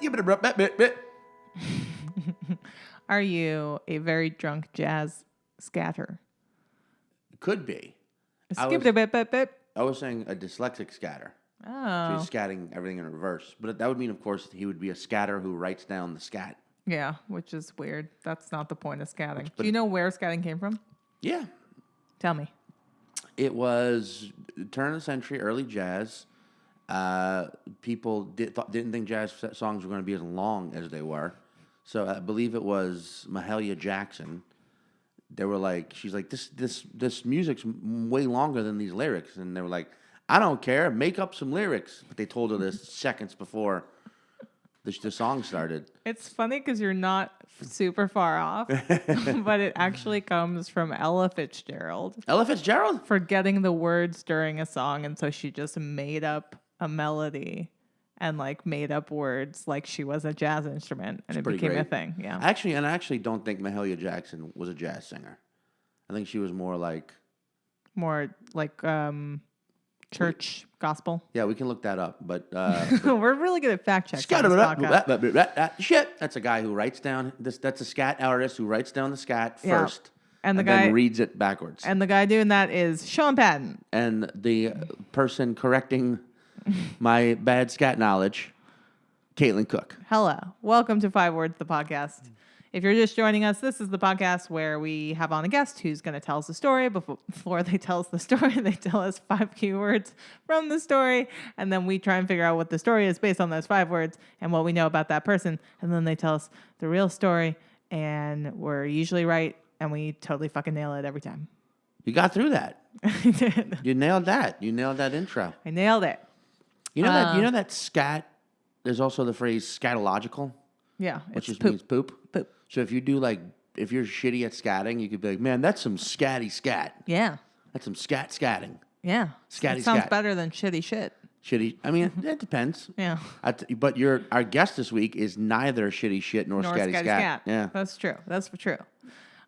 give it a bit. Are you a very drunk jazz scatter? Could be. Skip it a bit. I was saying a dyslexic scatter. So Oh. he's scatting everything in reverse. But that would mean, of course, he would be a scatter who writes down the scat. Yeah, which is weird. That's not the point of scatting. Do you know where scatting came from? Yeah. Tell me. It was turn of the century, early jazz. People didn't think jazz songs were going to be as long as they were. So I believe it was Mahalia Jackson. They were like, she's like, this music's way longer than these lyrics. And they were like, I don't care, make up some lyrics. But they told her this seconds before the song started. It's funny because you're not super far off, but it actually comes from Ella Fitzgerald. Ella Fitzgerald? Forgetting the words during a song, and so she just made up a melody and like made up words like she was a jazz instrument, and it became a thing. Yeah. I actually don't think Mahalia Jackson was a jazz singer. I think she was more like church gospel. Yeah, we can look that up, but we're really good at fact checks. Shit. That's a guy who writes down this. That's a scat artist who writes down the scat first, and the guy then reads it backwards. And the guy doing that is Sean Patton. And the person correcting my bad scat knowledge, Caitlin Cook. Hello, welcome to 5 Words, the podcast. If you're just joining us, this is the podcast where we have on a guest who's going to tell us a story. Before they tell us the story, they tell us 5 keywords from the story, and then we try and figure out what the story is based on those 5 words and what we know about that person, and then they tell us the real story, and we're usually right, and we totally fucking nail it every time. You got through that. I did. You nailed that. You nailed that intro. I nailed it. You know that. You know that scat. There's also the phrase scatological. Yeah, which just means poop. Poop. So if you're shitty at scatting, you could be like, man, that's some scatty scat. Yeah. That's some scatting. Yeah. Scatty it sounds scat. better than shitty shit. Shitty. I mean, it depends. Yeah. But our guest this week is neither shitty shit nor scatty scat. Yeah. That's true. That's true.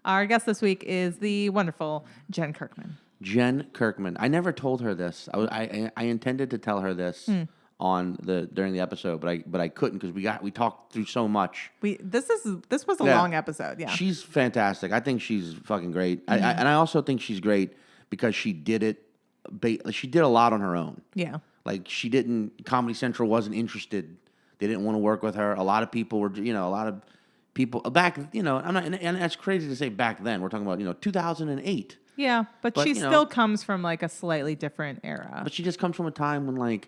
Our guest this week is the wonderful Jen Kirkman. Jen Kirkman. I never told her this. I intended to tell her this during the episode, but I couldn't because we talked through so much. This was a long episode. Yeah, she's fantastic. I think she's fucking great. And I also think she's great because she did it. She did a lot on her own. Yeah, like she didn't. Comedy Central wasn't interested. They didn't want to work with her. A lot of people were. A lot of people back. I'm not. And that's crazy to say back then. We're talking about 2008. Yeah, but she still comes from like a slightly different era. But she just comes from a time when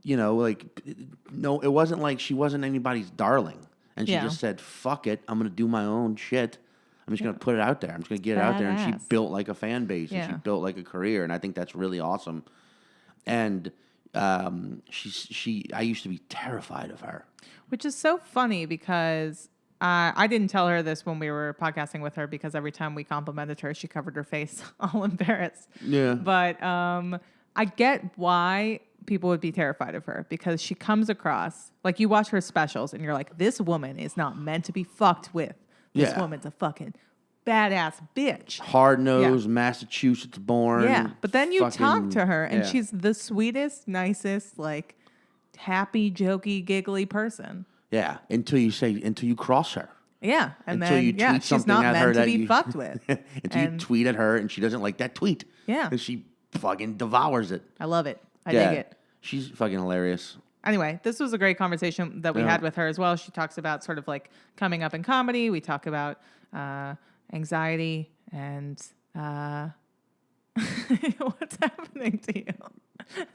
it wasn't like she wasn't anybody's darling. And she just said, fuck it, I'm going to do my own shit. I'm just going to put it out there. I'm just going to get it out there. And she built like a fan base and she built like a career. And I think that's really awesome. And I used to be terrified of her. Which is so funny because I didn't tell her this when we were podcasting with her because every time we complimented her, she covered her face all embarrassed. Yeah. But I get why people would be terrified of her because she comes across like you watch her specials and you're like, this woman is not meant to be fucked with. This woman's a fucking badass bitch. Hard-nosed, Massachusetts born. Yeah, but then you talk to her and she's the sweetest, nicest, like happy, jokey, giggly person. Yeah, until you cross her. Yeah, and until then you tweet she's something not at her meant to that be fucked with. Until you tweet at her and she doesn't like that tweet. Yeah, and she fucking devours it. I love it. I dig it. She's fucking hilarious. Anyway, this was a great conversation that we had with her as well. She talks about sort of like coming up in comedy. We talk about anxiety and what's happening to you?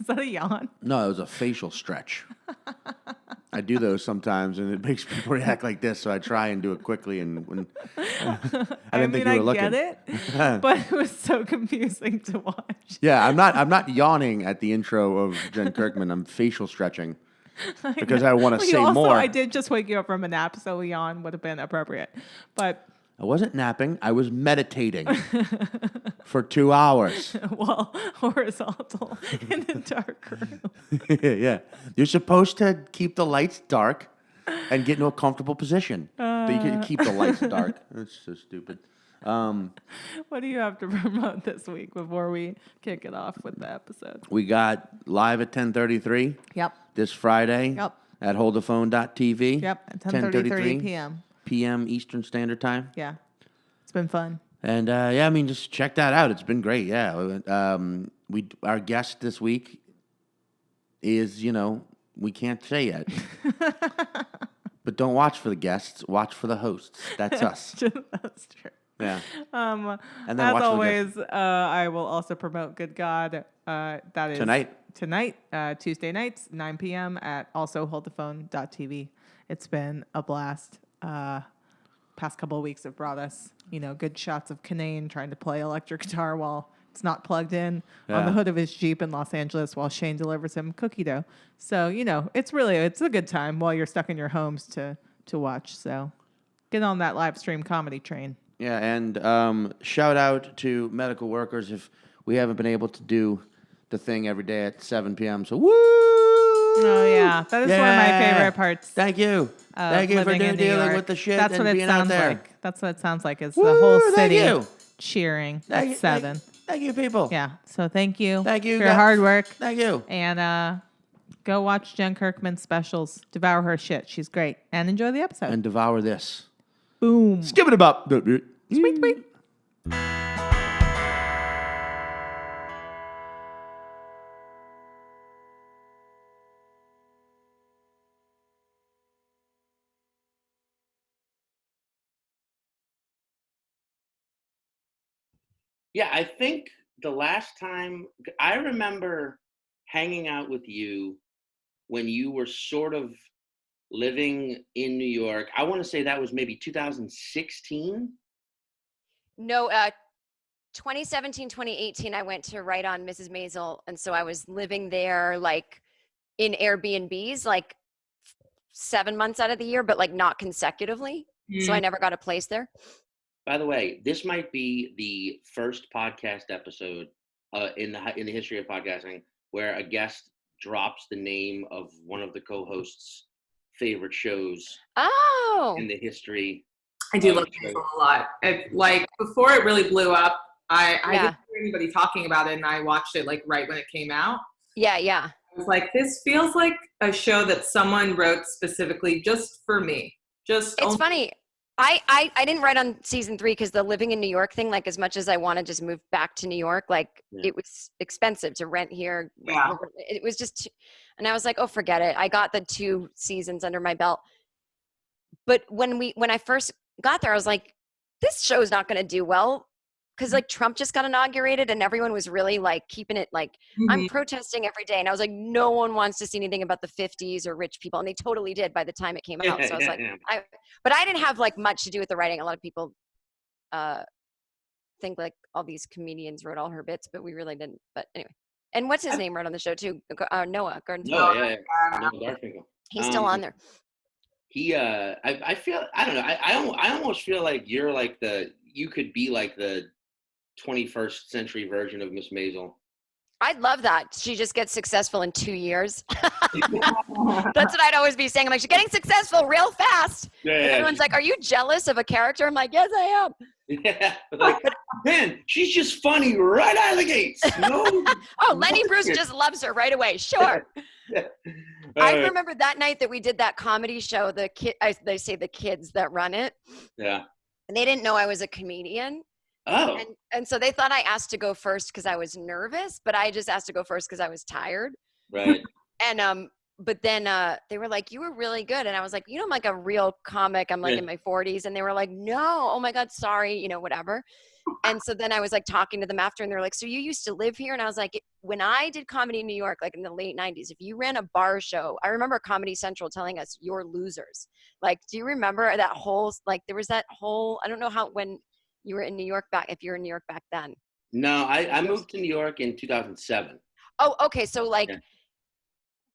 Is that a yawn? No, it was a facial stretch. I do those sometimes, and it makes people react like this. So I try and do it quickly. And when I didn't think you were looking. I get it, but it was so confusing to watch. Yeah, I'm not yawning at the intro of Jen Kirkman. I'm facial stretching because I want to say more. I did just wake you up from a nap, so a yawn would have been appropriate. But I wasn't napping. I was meditating for 2 hours. Well, horizontal in a dark room. Yeah. You're supposed to keep the lights dark and get into a comfortable position. But you can keep the lights dark. That's so stupid. What do you have to promote this week before we kick it off with the episode? We got live at 10:33. Yep. This Friday. Yep. at holdaphone.tv. Yep, at 10:33 p.m. p.m. Eastern Standard Time. Yeah, it's been fun. And yeah, I mean, just check that out. It's been great. Yeah, our guest this week is, we can't say yet, but don't watch for the guests. Watch for the hosts. That's us. That's true. Yeah. And then as watch always, I will also promote Good God. That is tonight, Tuesday nights, 9 p.m. at also holdthephone.tv. It's been a blast. Past couple of weeks have brought us, good shots of Kanane trying to play electric guitar while it's not plugged in on the hood of his Jeep in Los Angeles while Shane delivers him cookie dough. So, it's a good time while you're stuck in your homes to watch. So get on that live stream comedy train. Yeah, and shout out to medical workers if we haven't been able to do the thing every day at 7 p.m. So, woo! Oh, yeah. That is one of my favorite parts. Thank you. Thank you for dealing with the shit. That's and what it being sounds out there. like. That's what it sounds like. Is the whole city cheering Thank at 7. Thank you, people. Yeah. So thank you. Thank you for your hard work. Thank you. And go watch Jen Kirkman's specials. Devour her shit. She's great. And enjoy the episode. And devour this. Boom. Skip it up. Sweet, sweet. Yeah, I think the last time I remember hanging out with you when you were sort of living in New York. I want to say that was maybe 2016. No, 2017, 2018, I went to write on Mrs. Maisel. And so I was living there like in Airbnbs, like 7 months out of the year, but like not consecutively. So I never got a place there. By the way, this might be the first podcast episode in the history of podcasting where a guest drops the name of one of the co-hosts' favorite shows in the history. I do love Maisel a lot. Like before it really blew up, I didn't hear anybody talking about it, and I watched it like right when it came out. Yeah. I was like, this feels like a show that someone wrote specifically just for me. It's funny. I didn't write on season 3 because the living in New York thing, like as much as I want to just move back to New York, like it was expensive to rent here. Yeah. It was just, and I was like, oh, forget it. I got the 2 seasons under my belt. But when I first got there, I was like, this show's not going to do well. Because like Trump just got inaugurated and everyone was really like keeping it like, I'm protesting every day. And I was like, no one wants to see anything about the 50s or rich people. And they totally did by the time it came out. So I was like, but I didn't have like much to do with the writing. A lot of people think like all these comedians wrote all her bits, but we really didn't. But anyway. And what's his name wrote on the show too? Noah Garden. Noah Garfinkel. He's still on there. He, I feel, I don't know. I almost feel like you're like you could be like the 21st century version of Miss Maisel. I'd love that. She just gets successful in 2 years. That's what I'd always be saying. I'm like, she's getting successful real fast. Yeah, everyone's like, are you jealous of a character? I'm like, yes, I am. Yeah. Like, man, she's just funny right out of the gates. No, Lenny Bruce just loves her right away. Sure. I remember that night that we did that comedy show, they say the kids that run it. Yeah. And they didn't know I was a comedian. Oh. And so they thought I asked to go first because I was nervous, but I just asked to go first because I was tired. Right. And but then they were like, you were really good. And I was like, I'm like a real comic. I'm like in my 40s. And they were like, no, oh my God, sorry, whatever. And so then I was like talking to them after and they're like, so you used to live here? And I was like, when I did comedy in New York, like in the late 90s, if you ran a bar show, I remember Comedy Central telling us you're losers. Like, do you remember that whole, like there was that whole, I don't know when you were in New York if you were in New York back then. No, I moved to New York in 2007. Oh, okay. So like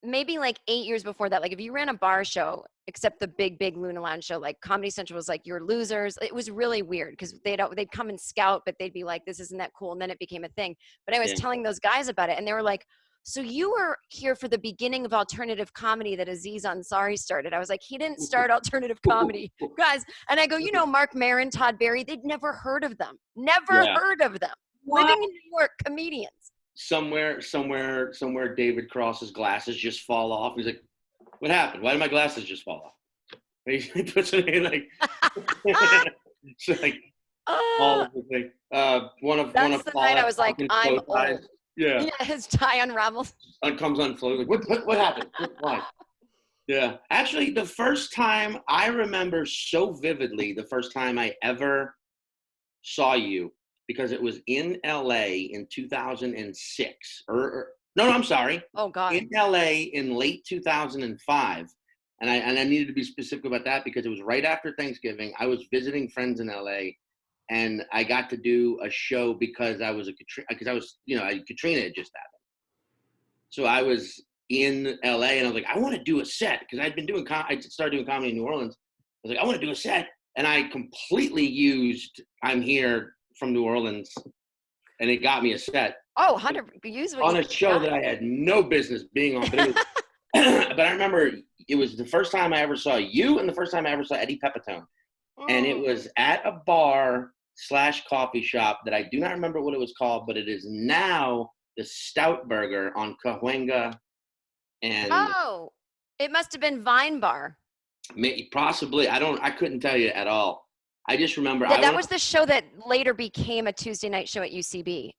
maybe like 8 years before that, like if you ran a bar show, except the big Luna Lounge show, like Comedy Central was like, you're losers. It was really weird because they'd come and scout, but they'd be like, this isn't that cool. And then it became a thing. But I was telling those guys about it and they were like, so you were here for the beginning of alternative comedy that Aziz Ansari started. I was like, he didn't start alternative comedy, guys. And I go, Mark Maron, Todd Barry, they'd never heard of them. Never heard of them. What? Living in New York, comedians. Somewhere, David Cross's glasses just fall off. He's like, What happened? Why did my glasses just fall off? He puts it in like, it's like all of the thing. That's the night I was like, I'm old. Yeah. His tie unravels. It comes unfolded. Like, what happened? Why? Yeah. Actually, the first time I remember so vividly, the first time I ever saw you, because it was in LA in 2006. No, I'm sorry. Oh God. In LA in late 2005. And I needed to be specific about that because it was right after Thanksgiving. I was visiting friends in LA, and I got to do a show because I was Katrina had just happened. So I was in LA, and I was like, I want to do a set because I started doing comedy in New Orleans. I was like, I want to do a set, and I completely used "I'm here" from New Orleans, and it got me a set. Oh, 100 use on a show that I had no business being on. But, it was, but I remember it was the first time I ever saw you, and the first time I ever saw Eddie Pepitone, and it was at a bar/coffee shop that I do not remember what it was called, but it is now the Stout Burger on Cahuenga. And it must have been Vine Bar. Possibly. I couldn't tell you at all. I just remember. Yeah, that was the show that later became a Tuesday night show at UCB.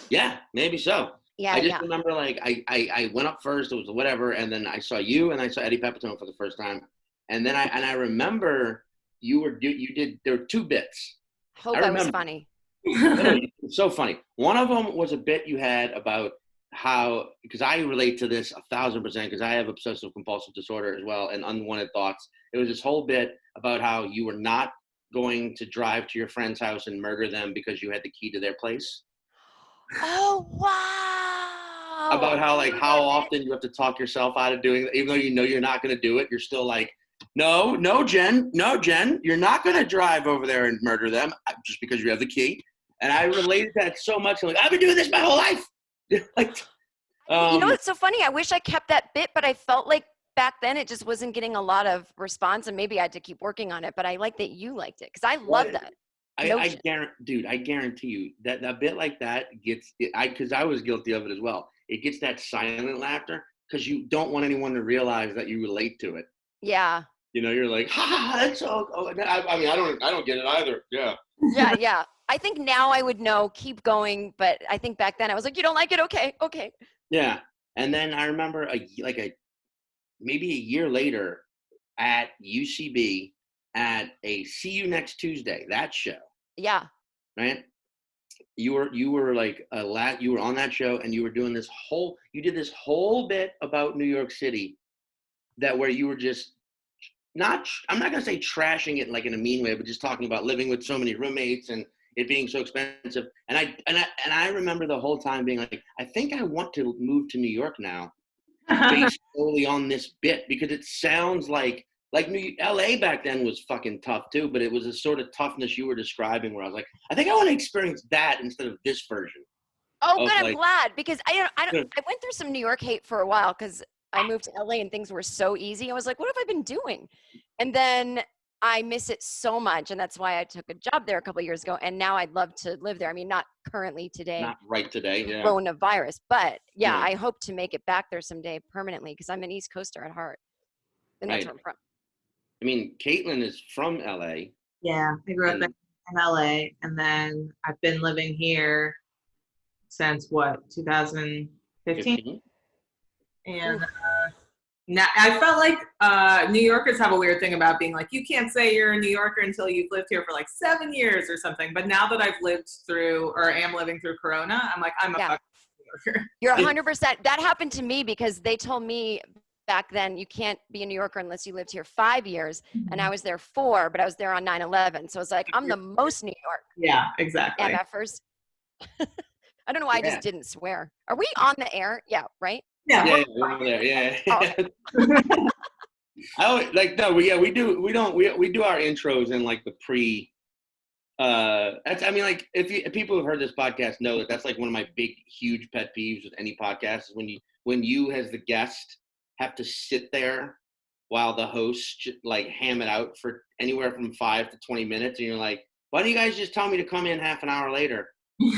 Yeah, maybe so. Yeah, I just remember like I went up first, it was whatever, and then I saw you and I saw Eddie Pepitone for the first time. And then I remember you did there were two bits. Hope that was funny. It's so funny. One of them was a bit you had about how, because I relate to this 1,000% because I have obsessive compulsive disorder as well and unwanted thoughts. It was this whole bit about how you were not going to drive to your friend's house and murder them because you had the key to their place. Oh, wow. About how often you have to talk yourself out of doing it, even though you know you're not going to do it. You're still like, no, Jen, you're not going to drive over there and murder them just because you have the key. And I related that so much. I'm like, I've been doing this my whole life. Like, you know, it's so funny. I wish I kept that bit, but I felt like back then it just wasn't getting a lot of response, and maybe I had to keep working on it. But I like that you liked it because I love that. I guarantee you that a bit like that gets it. Because I was guilty of it as well. It gets that silent laughter because you don't want anyone to realize that you relate to it. Yeah. You know, you're like, that's so. I mean, I don't get it either. Yeah. Yeah. I think now I would know, keep going. But I think back then I was like, you don't like it? Okay. Yeah. And then I remember maybe a year later at UCB at a See You Next Tuesday, that show. Yeah. Right. You were like you were on that show and you were doing you did this whole bit about New York City where you were just I'm not going to say trashing it like in a mean way, but just talking about living with so many roommates and it being so expensive. And I remember the whole time being like, I think I want to move to New York now based solely on this bit because it sounds like LA back then was fucking tough too, but it was a sort of toughness you were describing where I was like, I think I want to experience that instead of this version. Oh, good. I'm glad because I went through some New York hate for a while because I moved to LA and things were so easy. I was like, what have I been doing? And then I miss it so much. And that's why I took a job there a couple of years ago. And now I'd love to live there. I mean, not currently today. Not right today. Yeah. Coronavirus. But yeah, I hope to make it back there someday permanently because I'm an East Coaster at heart. And that's where I'm from. I mean, Caitlin is from LA. Yeah, I grew up in LA, and then I've been living here since 2015? And now I felt like New Yorkers have a weird thing about being like, you can't say you're a New Yorker until you've lived here for like 7 years or something. But now that I've lived through or am living through Corona, I'm like, I'm a fucking New Yorker. You're 100%. That happened to me because they told me back then you can't be a New Yorker unless you lived here 5 years. And I was there 4, but I was there on 9/11. So it's like, I'm the most New York. Yeah, exactly. And at first, I don't know why I just didn't swear. Are we on the air? Yeah, right? Yeah, we're there. Yeah. Oh, okay. We do our intros in like the pre. If people who've heard this podcast know that's like one of my big, huge pet peeves with any podcast is when you as the guest have to sit there while the host like ham it out for anywhere from 5 to 20 minutes, and you're like, why don't you guys just tell me to come in half an hour later?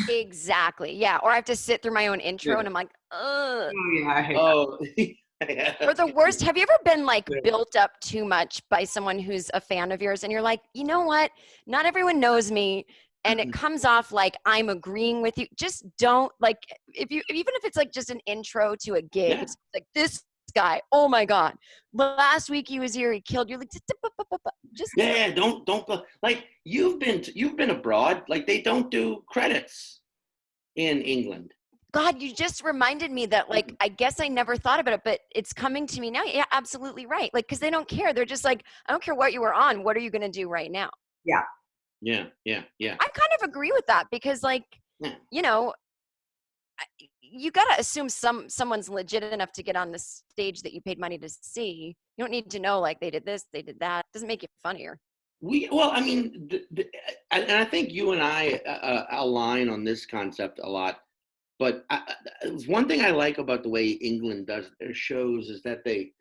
Exactly. Yeah. Or I have to sit through my own intro and I'm like, ugh. Yeah, I hate that. Or the worst, have you ever been like built up too much by someone who's a fan of yours and you're like, you know what? Not everyone knows me. And it comes off like I'm agreeing with you. Just don't like even if it's like just an intro to a gig, Yeah. it's like this guy, oh my God. Last week he was here, he killed you. Like just Yeah, don't go. Like you've been abroad. Like they don't do credits in England. God, you just reminded me that, like, I guess I never thought about it, but it's coming to me now. Yeah, absolutely right. Like, because they don't care. They're just like, I don't care what you were on. What are you going to do right now? Yeah. Yeah. I kind of agree with that because, like, you know, you got to assume someone's legit enough to get on the stage that you paid money to see. You don't need to know, like, they did this, they did that. It doesn't make it funnier. Well, I mean, and I think you and I align on this concept a lot. But one thing I like about the way England does their shows is that they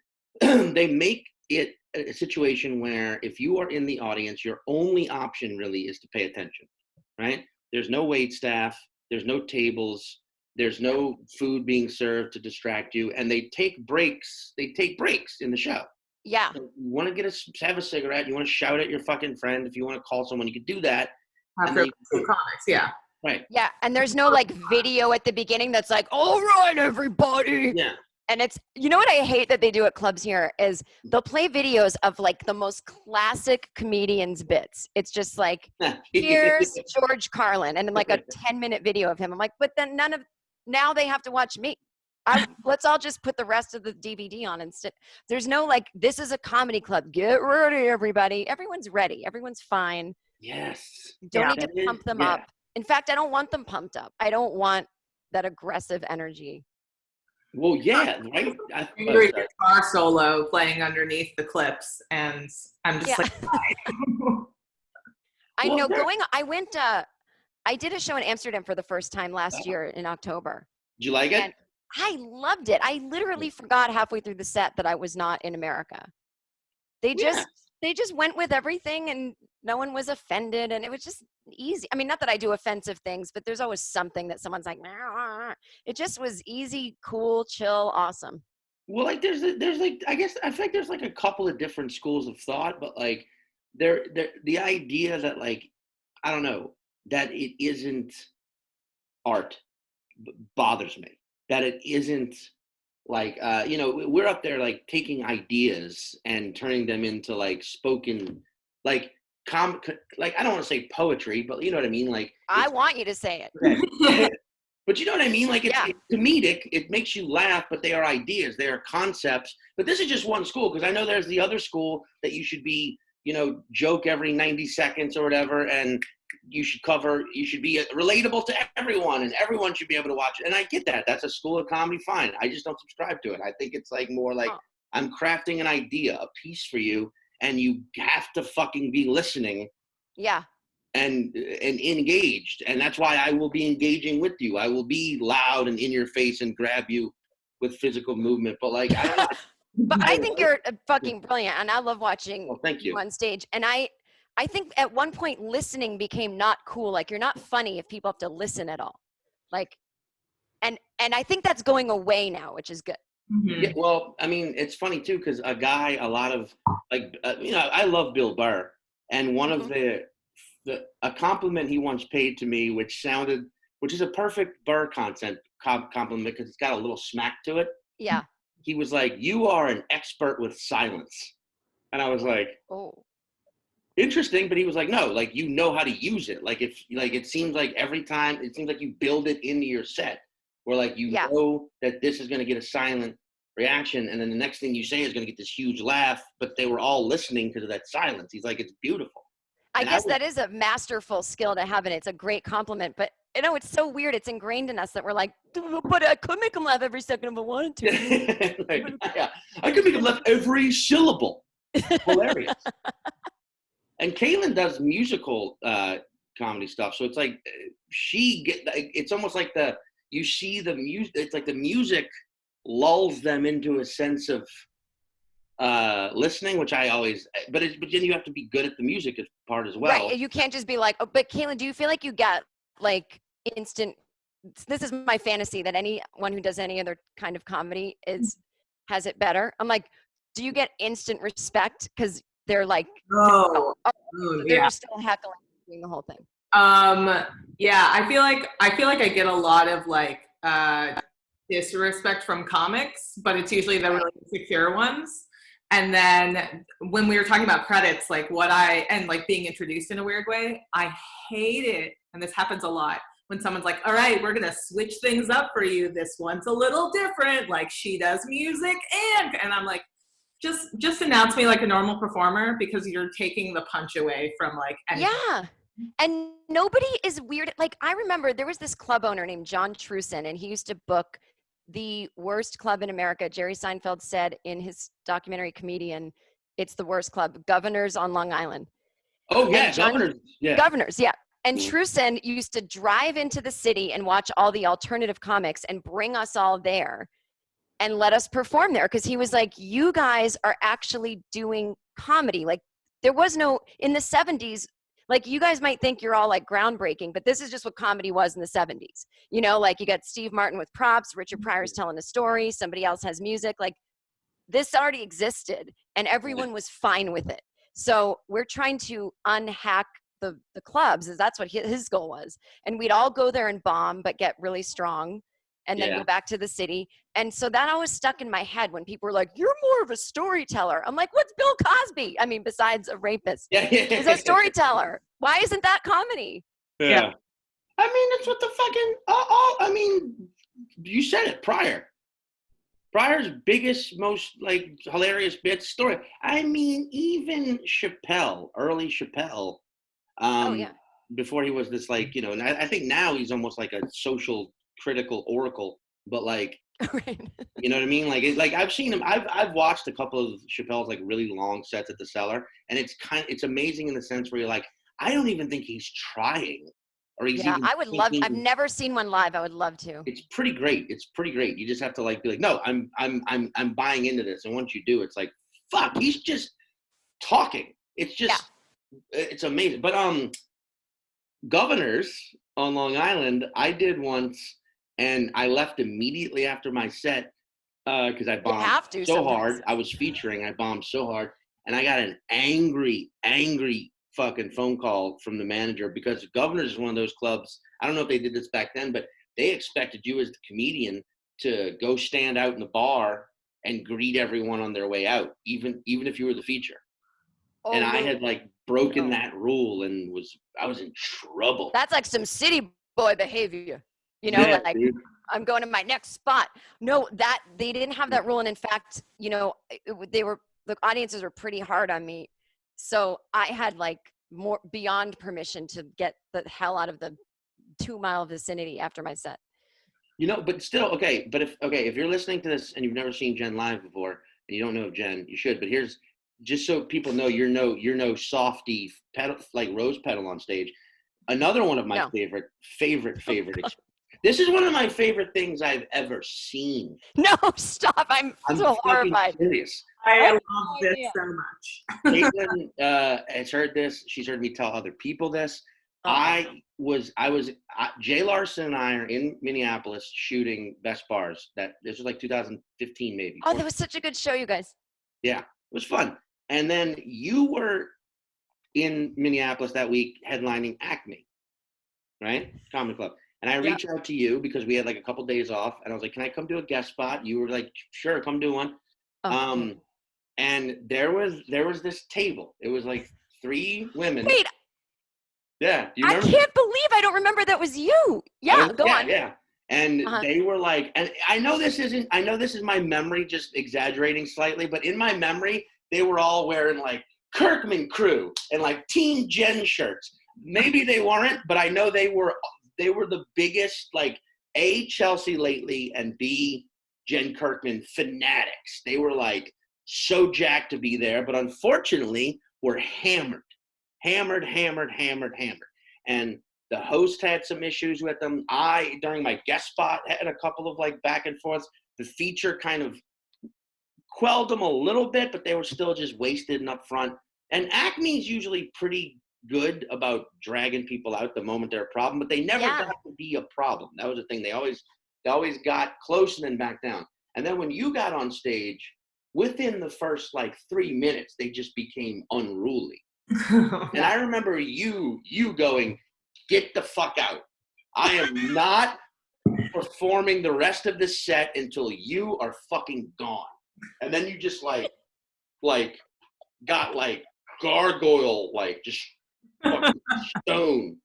they make it a situation where if you are in the audience, your only option really is to pay attention, right? There's no wait staff, there's no tables, there's no food being served to distract you, and they take breaks. They take breaks in the show. Yeah. So you want to have a cigarette, you want to shout at your fucking friend, if you want to call someone, you can do that. After comics, yeah. Right. Yeah, and there's no like video at the beginning that's like, all right, everybody. Yeah. And it's, you know what I hate that they do at clubs here is they'll play videos of like the most classic comedians bits. It's just like, here's George Carlin, and then like a 10-minute video of him. I'm like, but then now they have to watch me. Let's all just put the rest of the DVD on instead. There's no like, this is a comedy club. Get ready, everybody. Everyone's ready. Everyone's fine. Yes. You don't need to pump them up. In fact, I don't want them pumped up. I don't want that aggressive energy. Well, yeah, right. Angry guitar solo playing underneath the clips, and I'm just like, I know. I did a show in Amsterdam for the first time last year in October. Did you like it? And I loved it. I literally forgot halfway through the set that I was not in America. They just went with everything, and no one was offended, and it was just easy. I mean, not that I do offensive things, but there's always something that someone's like, nah. It just was easy, cool, chill, awesome. Well, like there's like, I guess I feel like there's like a couple of different schools of thought, but like the idea that like, I don't know, that it isn't art bothers me. That it isn't like, we're up there like taking ideas and turning them into like spoken, like like I don't want to say poetry, but you know what I mean. Like I want you to say it. But you know what I mean? Like it's comedic. It makes you laugh, but they are ideas. They are concepts. But this is just one school, because I know there's the other school that you should be, joke every 90 seconds or whatever, and you should be relatable to everyone, and everyone should be able to watch it. And I get that. That's a school of comedy. Fine. I just don't subscribe to it. I think it's like more like I'm crafting an idea, a piece for you, and you have to fucking be listening. Yeah. And engaged. And that's why I will be engaging with you. I will be loud and in your face and grab you with physical movement. But like, I don't know. But I think you're fucking brilliant, and I love watching thank you. on stage. And I think at one point listening became not cool. Like, you're not funny if people have to listen at all. Like, and I think that's going away now, which is good. Mm-hmm. Yeah, well, I mean, it's funny too, because a lot of like, I love Bill Burr, and one of a compliment he once paid to me, which is a perfect Burr compliment because it's got a little smack to it. Yeah. He was like, "You are an expert with silence," and I was like, "Oh, interesting." But he was like, "No, like you know how to use it. Like if like it seems like every time it seems like you build it into your set, where like you know that this is going to get a silent reaction, and then the next thing you say is going to get this huge laugh, but they were all listening because of that silence." He's like, "It's beautiful." I guess that is a masterful skill to have, and it's a great compliment. But it's so weird. It's ingrained in us that we're like, but I could make them laugh every second if I wanted to. Like, I could make them laugh every syllable. Hilarious. And Kaylin does musical comedy stuff, so it's like it's almost like you see the music. It's like the music lulls them into a sense of listening, which I always, but then you have to be good at the music part as well. Right. You can't just be like, oh, but Kaylin, do you feel like you get like instant, this is my fantasy, that anyone who does any other kind of comedy has it better. I'm like, do you get instant respect? Because they're like, Oh, they're yeah. still heckling doing the whole thing. Yeah, I feel like I get a lot of like disrespect from comics, but it's usually the really insecure ones. And then when we were talking about credits, like and like being introduced in a weird way, I hate it. And this happens a lot when someone's like, all right, we're going to switch things up for you. This one's a little different. Like she does music and I'm like, just announce me like a normal performer, because you're taking the punch away from like anything. Yeah. And nobody is weird. Like I remember there was this club owner named John Truson, and he used to book the worst club in America. Jerry Seinfeld said in his documentary Comedian, it's the worst club, Governors on Long Island. Oh yeah, Governors. Yeah. Governors, yeah. And Truson used to drive into the city and watch all the alternative comics and bring us all there and let us perform there, because he was like, you guys are actually doing comedy. Like there was no, in the 70s, like you guys might think you're all like groundbreaking, but this is just what comedy was in the 70s. You know, like you got Steve Martin with props, Richard Pryor's telling a story, somebody else has music. Like this already existed and everyone was fine with it. So we're trying to unhack the clubs, as that's what his goal was. And we'd all go there and bomb, but get really strong and then go back to the city. And so that always stuck in my head when people were like, you're more of a storyteller. I'm like, what's Bill Cosby? I mean, besides a rapist, he's a storyteller. Why isn't that comedy? Yeah. I mean, that's what the fucking, I mean, you said it, Pryor's biggest, most like hilarious bit story. I mean, even Chappelle, early Chappelle, before he was this like, you know, and I think now he's almost like a social critical oracle, but like, you know what I mean? Like I've seen him. I've watched a couple of Chappelle's like really long sets at the Cellar, and it's amazing in the sense where you're like, I don't even think he's trying, or he's even I would love. I've never seen one live. I would love to. It's pretty great. You just have to like be like, no, I'm buying into this, and once you do, it's like, fuck, he's just talking. It's just, it's amazing. But Governors on Long Island, I did once. And I left immediately after my set because I bombed so hard. I was featuring. I bombed so hard. And I got an angry fucking phone call from the manager, because Governors is one of those clubs. I don't know if they did this back then, but they expected you as the comedian to go stand out in the bar and greet everyone on their way out, even if you were the feature. Oh, and I had like broken that rule and I was in trouble. That's like some city boy behavior. You know, like dude. I'm going to my next spot. No, that they didn't have that rule. And in fact, you know, the audiences were pretty hard on me. So I had like more beyond permission to get the hell out of the 2-mile vicinity after my set. You know, but still, if you're listening to this and you've never seen Jen live before and you don't know Jen, you should. But here's, just so people know, you're no softy pedal, like rose petal on stage. Another one of my favorite This is one of my favorite things I've ever seen. No, stop. I'm so horrified. Serious. I love this so much. Caitlin has heard this. She's heard me tell other people this. Jay Larson and I are in Minneapolis shooting Best Bars. This was like 2015 maybe. Oh, that was such a good show, you guys. Yeah, it was fun. And then you were in Minneapolis that week headlining Acme, right? Comedy Club. And I reached out to you because we had like a couple days off, and I was like, "Can I come do a guest spot?" You were like, "Sure, come do one." And there was this table. It was like 3 women. Wait. Yeah. Do you remember? I can't believe I don't remember that was you. Yeah, go on. Yeah. And they were like, and I know this is my memory just exaggerating slightly, but in my memory, they were all wearing like Kirkman crew and like Team Jen shirts. Maybe they weren't, but I know they were the biggest, like, A, Chelsea Lately, and B, Jen Kirkman fanatics. They were, like, so jacked to be there, but unfortunately, were hammered. And the host had some issues with them. During my guest spot, had a couple of, like, back and forths. The feature kind of quelled them a little bit, but they were still just wasted and up front. And Acme's usually pretty good about dragging people out the moment they're a problem, but they never got to be a problem. That was the thing. They always got close and then back down. And then when you got on stage, within the first like 3 minutes, they just became unruly. And I remember you going, get the fuck out. I am not performing the rest of this set until you are fucking gone. And then you just like got like gargoyle, like just fucking stone.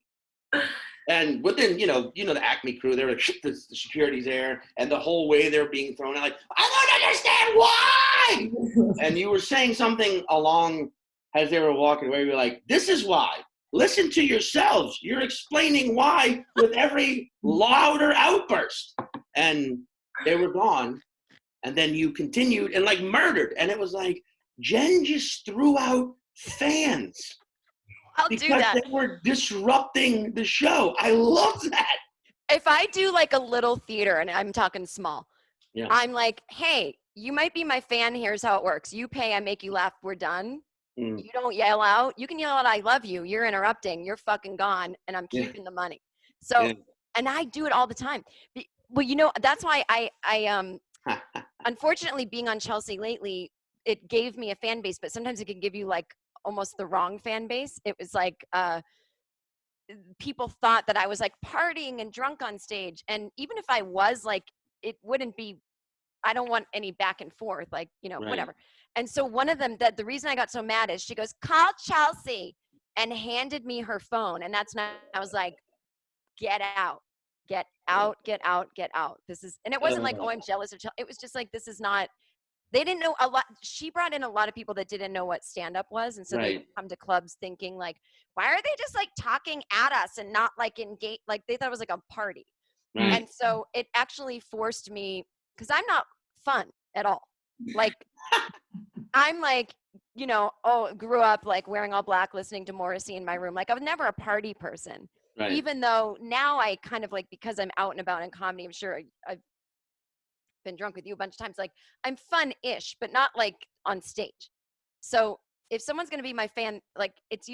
And within, the Acme crew, they're like, the security's there, and the whole way they're being thrown out, like, I don't understand why. And you were saying something along as they were walking away. You're like, this is why. Listen to yourselves. You're explaining why with every louder outburst. And they were gone. And then you continued and like murdered. And it was like, Jen just threw out fans. I'll do that. Because they were disrupting the show. I love that. If I do like a little theater, and I'm talking small, Yeah. I'm like, hey, you might be my fan. Here's how it works. You pay, I make you laugh. We're done. You don't yell out. You can yell out, I love you. You're interrupting. You're fucking gone. And I'm keeping the money. So, and I do it all the time. Well, that's why I unfortunately being on Chelsea lately, it gave me a fan base, but sometimes it can give you like almost the wrong fan base. It was like people thought that I was like partying and drunk on stage. And even if I was, like, it wouldn't be, I don't want any back and forth, like, whatever. And so one of them, that the reason I got so mad is she goes, call Chelsea, and handed me her phone. And that's not, I was like, get out, get out, get out, get out. This is, and it wasn't like, oh, I'm jealous of Chelsea. It was just like, this is not, they didn't know a lot. She brought in a lot of people that didn't know what stand-up was. And so they would come to clubs thinking like, why are they just like talking at us and not like engage? Like they thought it was like a party. Right. And so it actually forced me, because I'm not fun at all. Like I'm like, grew up like wearing all black, listening to Morrissey in my room. Like I was never a party person, even though now I kind of like, because I'm out and about in comedy, I'm sure I've been drunk with you a bunch of times. Like I'm fun-ish, but not like on stage. So if someone's going to be my fan, like it's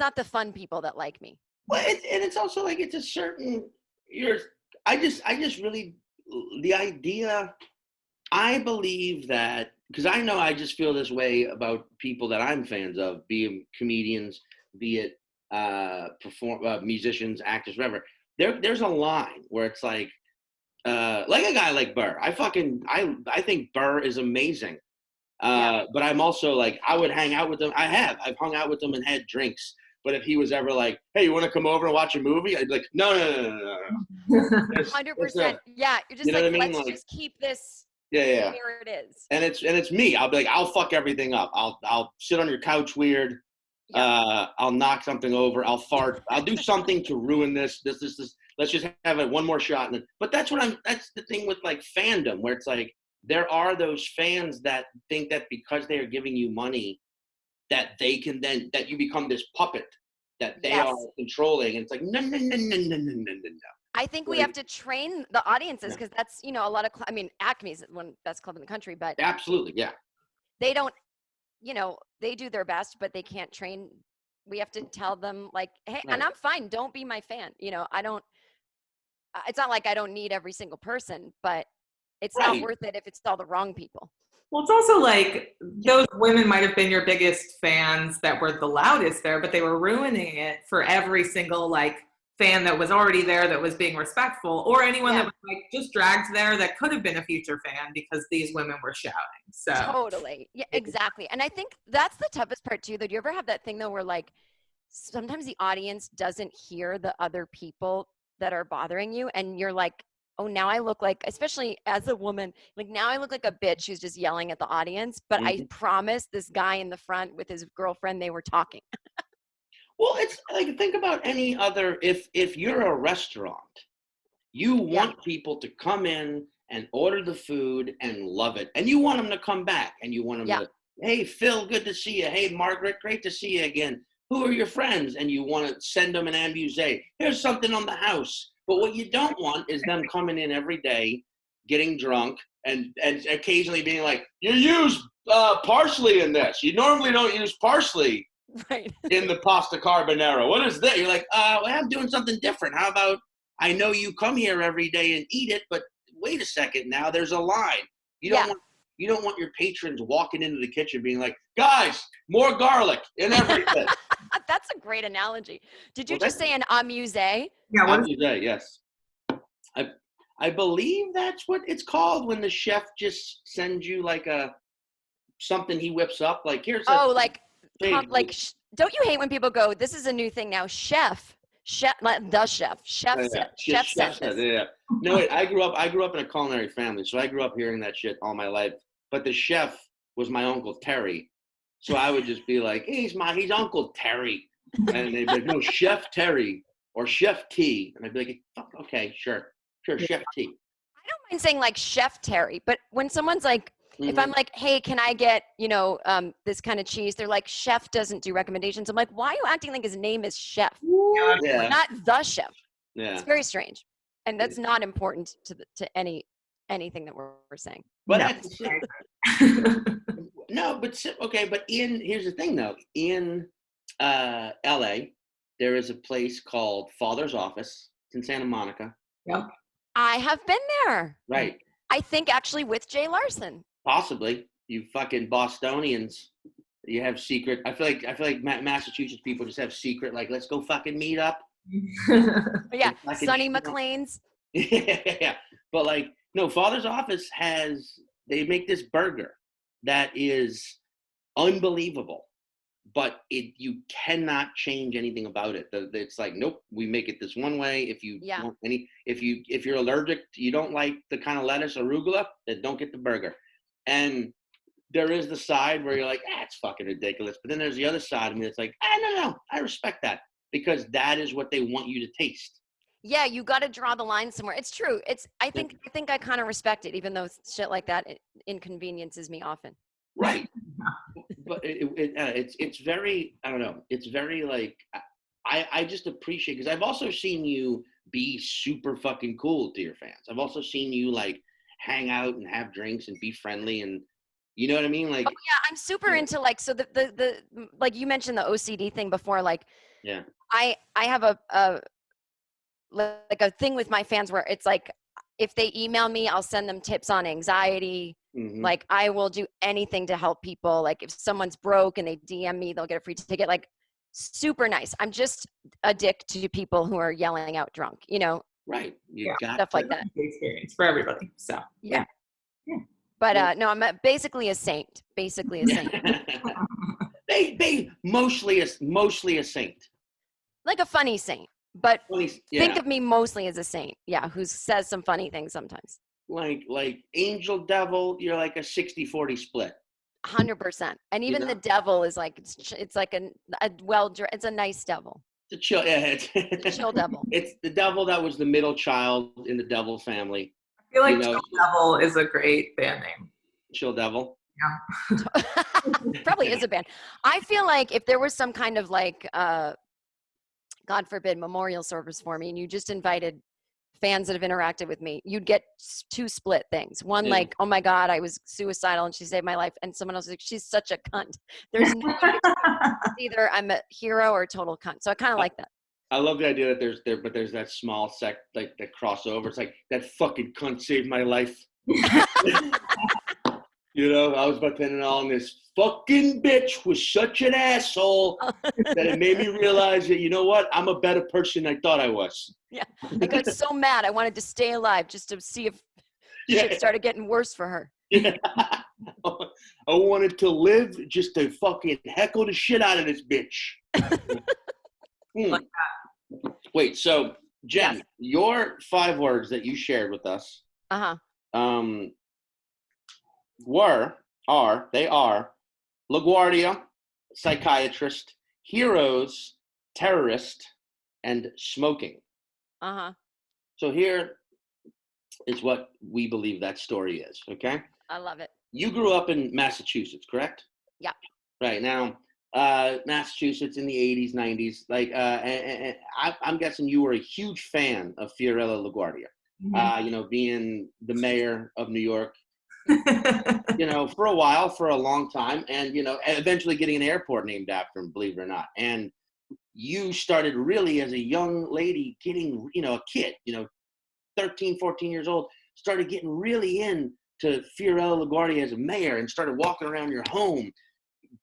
not the fun people that like me. Well, and it's also like, it's a certain, I just really, the idea, I believe that, because I know I just feel this way about people that I'm fans of, be it comedians, be it musicians, actors, whatever. There's a line where it's like a guy like Burr. I think Burr is amazing. But I'm also like, I would hang out with him. I've hung out with him and had drinks. But if he was ever like, hey, you want to come over and watch a movie? I'd be like, no. 100%. Yeah. You're just like, let's just keep this. Yeah. Here it is. And it's me. I'll be like, I'll fuck everything up. I'll sit on your couch weird. Yeah. I'll knock something over. I'll fart. I'll do something to ruin this. Let's just have it one more shot. But that's the thing with like fandom, where it's like, there are those fans that think that because they are giving you money, that they can then, that you become this puppet that they are controlling. And it's like, no. I think we have to train the audiences, because that's, a lot of, Acme's one of the best club in the country, but absolutely. Yeah. They don't, they do their best, but they can't train. We have to tell them like, hey, and I'm fine. Don't be my fan. It's not like I don't need every single person, but it's not worth it if it's all the wrong people. Well, it's also like those women might have been your biggest fans that were the loudest there, but they were ruining it for every single like fan that was already there that was being respectful, or anyone that was like just dragged there that could have been a future fan because these women were shouting. So totally. Yeah, exactly. And I think that's the toughest part too. Though, do you ever have that thing though where like sometimes the audience doesn't hear the other people that are bothering you, and you're like, oh, now I look like, especially as a woman, like now I look like a bitch who's just yelling at the audience, but I promise this guy in the front with his girlfriend, they were talking. Well, it's like, think about any other, if you're a restaurant, you want people to come in and order the food and love it. And you want them to come back, and you want them to, hey, Phil, good to see you. Hey, Margaret, great to see you again. Who are your friends? And you want to send them an ambusé. Here's something on the house. But what you don't want is them coming in every day, getting drunk, and occasionally being like, you use parsley in this. You normally don't use parsley in the pasta carbonara. What is that? You're like, well, I'm doing something different. How about, I know you come here every day and eat it, but wait a second, now there's a line. You don't want your patrons walking into the kitchen being like, guys, more garlic and everything. That's a great analogy. Did you Well, just say an amuse? Yeah, what is Yes. I believe that's what it's called when the chef just sends you like something he whips up. Like, here's don't you hate when people go, this is a new thing now, chef, not the chef, chef said this. Yeah. No, wait, I grew up in a culinary family, so I grew up hearing that shit all my life. But the chef was my Uncle Terry, so I would just be like, he's Uncle Terry, and they'd be like, no, Chef Terry or Chef T, and I'd be like, fuck, okay, sure, Chef T. I don't mind saying like Chef Terry, but when someone's like, if I'm like, hey, can I get, this kind of cheese? They're like, chef doesn't do recommendations. I'm like, why are you acting like his name is chef? Yeah. Not the chef. Yeah. It's very strange. And that's not important to anything that we're saying. But no, but okay, but here's the thing though. In LA, there is a place called Father's Office. It's in Santa Monica. Yep. I have been there. Right. I think actually with Jay Larson. Possibly. You fucking Bostonians. You have secret. I feel like Massachusetts people just have secret, like, let's go fucking meet up. Yeah, Sonny McLean's. Yeah. But like, no, Father's Office they make this burger that is unbelievable, but you cannot change anything about it. It's like, nope, we make it this one way. If you want if you're allergic, you don't like the kind of lettuce, arugula, then don't get the burger. And there is the side where you're like, it's fucking ridiculous. But then there's the other side of me that's like, no, I respect that, because that is what they want you to taste. Yeah, you got to draw the line somewhere. It's true. I think I kind of respect it, even though shit like that inconveniences me often. Right. But it's very, I don't know. It's very like, I just appreciate, because I've also seen you be super fucking cool to your fans. I've also seen you like hang out and have drinks and be friendly, and you know what I mean? Like, oh yeah, I'm super into like, so the like you mentioned the OCD thing before, like, yeah, I have a thing with my fans where it's like, if they email me, I'll send them tips on anxiety. Mm-hmm. Like, I will do anything to help people. Like, if someone's broke and they DM me, they'll get a free ticket. Like, super nice. I'm just a dick to people who are yelling out drunk, Right. You got stuff like that. Experience for everybody. So yeah. But no, I'm basically a saint. Basically a saint. they mostly a saint. Like a funny saint. But yeah. Think of me mostly as a saint. Yeah, who says some funny things sometimes. Like angel devil, you're like a 60-40 split. 100%. And even the devil is like, it's like it's a nice devil. It's a chill, yeah. It's a chill devil. It's the devil that was the middle child in the devil family. I feel like Chill Devil is a great band name. Chill Devil. Yeah. Probably is a band. I feel like if there was some kind of like, God forbid, memorial service for me, and you just invited fans that have interacted with me, you'd get two split things. One, like, oh my God, I was suicidal and she saved my life. And someone else is like, she's such a cunt. There's no either I'm a hero or a total cunt. So I kind of like that. I love the idea that there's that small sect, like that crossover. It's like, that fucking cunt saved my life. I was about to end it all, and this fucking bitch was such an asshole that it made me realize that, you know what? I'm a better person than I thought I was. Yeah. I got so mad. I wanted to stay alive just to see if shit started getting worse for her. Yeah. I wanted to live just to fucking heckle the shit out of this bitch. Like that. Wait, so Jen, your 5 words that you shared with us, they are LaGuardia, psychiatrist, heroes, terrorist, and smoking. So here is what we believe that story is, okay? I love it. You grew up in Massachusetts, correct? Yeah. Right. Now, Massachusetts in the 80s, 90s, like, and I'm guessing you were a huge fan of Fiorella LaGuardia, being the mayor of New York, for a while, for a long time, and, eventually getting an airport named after him, believe it or not. And you started really as a young lady getting, a kid, 13, 14 years old, started getting really into Fiorello LaGuardia as a mayor and started walking around your home,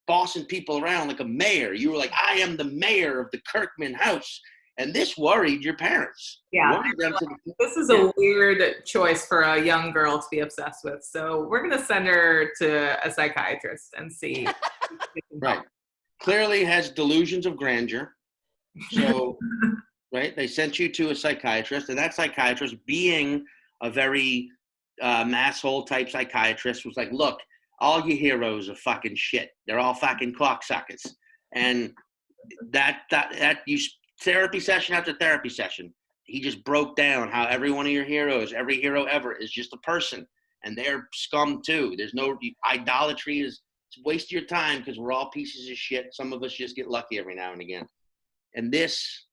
bossing people around like a mayor. You were like, I am the mayor of the Kirkman house. And this worried your parents. Yeah. Worried them This is a weird choice for a young girl to be obsessed with. So we're going to send her to a psychiatrist and see. Right. Clearly has delusions of grandeur. So, right, they sent you to a psychiatrist, and that psychiatrist, being a very masshole type psychiatrist, was like, look, all your heroes are fucking shit. They're all fucking cocksuckers. And that you therapy session after therapy session, he just broke down how every one of your heroes, every hero ever, is just a person, and they're scum too. There's no idolatry is waste your time because we're all pieces of shit. Some of us just get lucky every now and again. And this,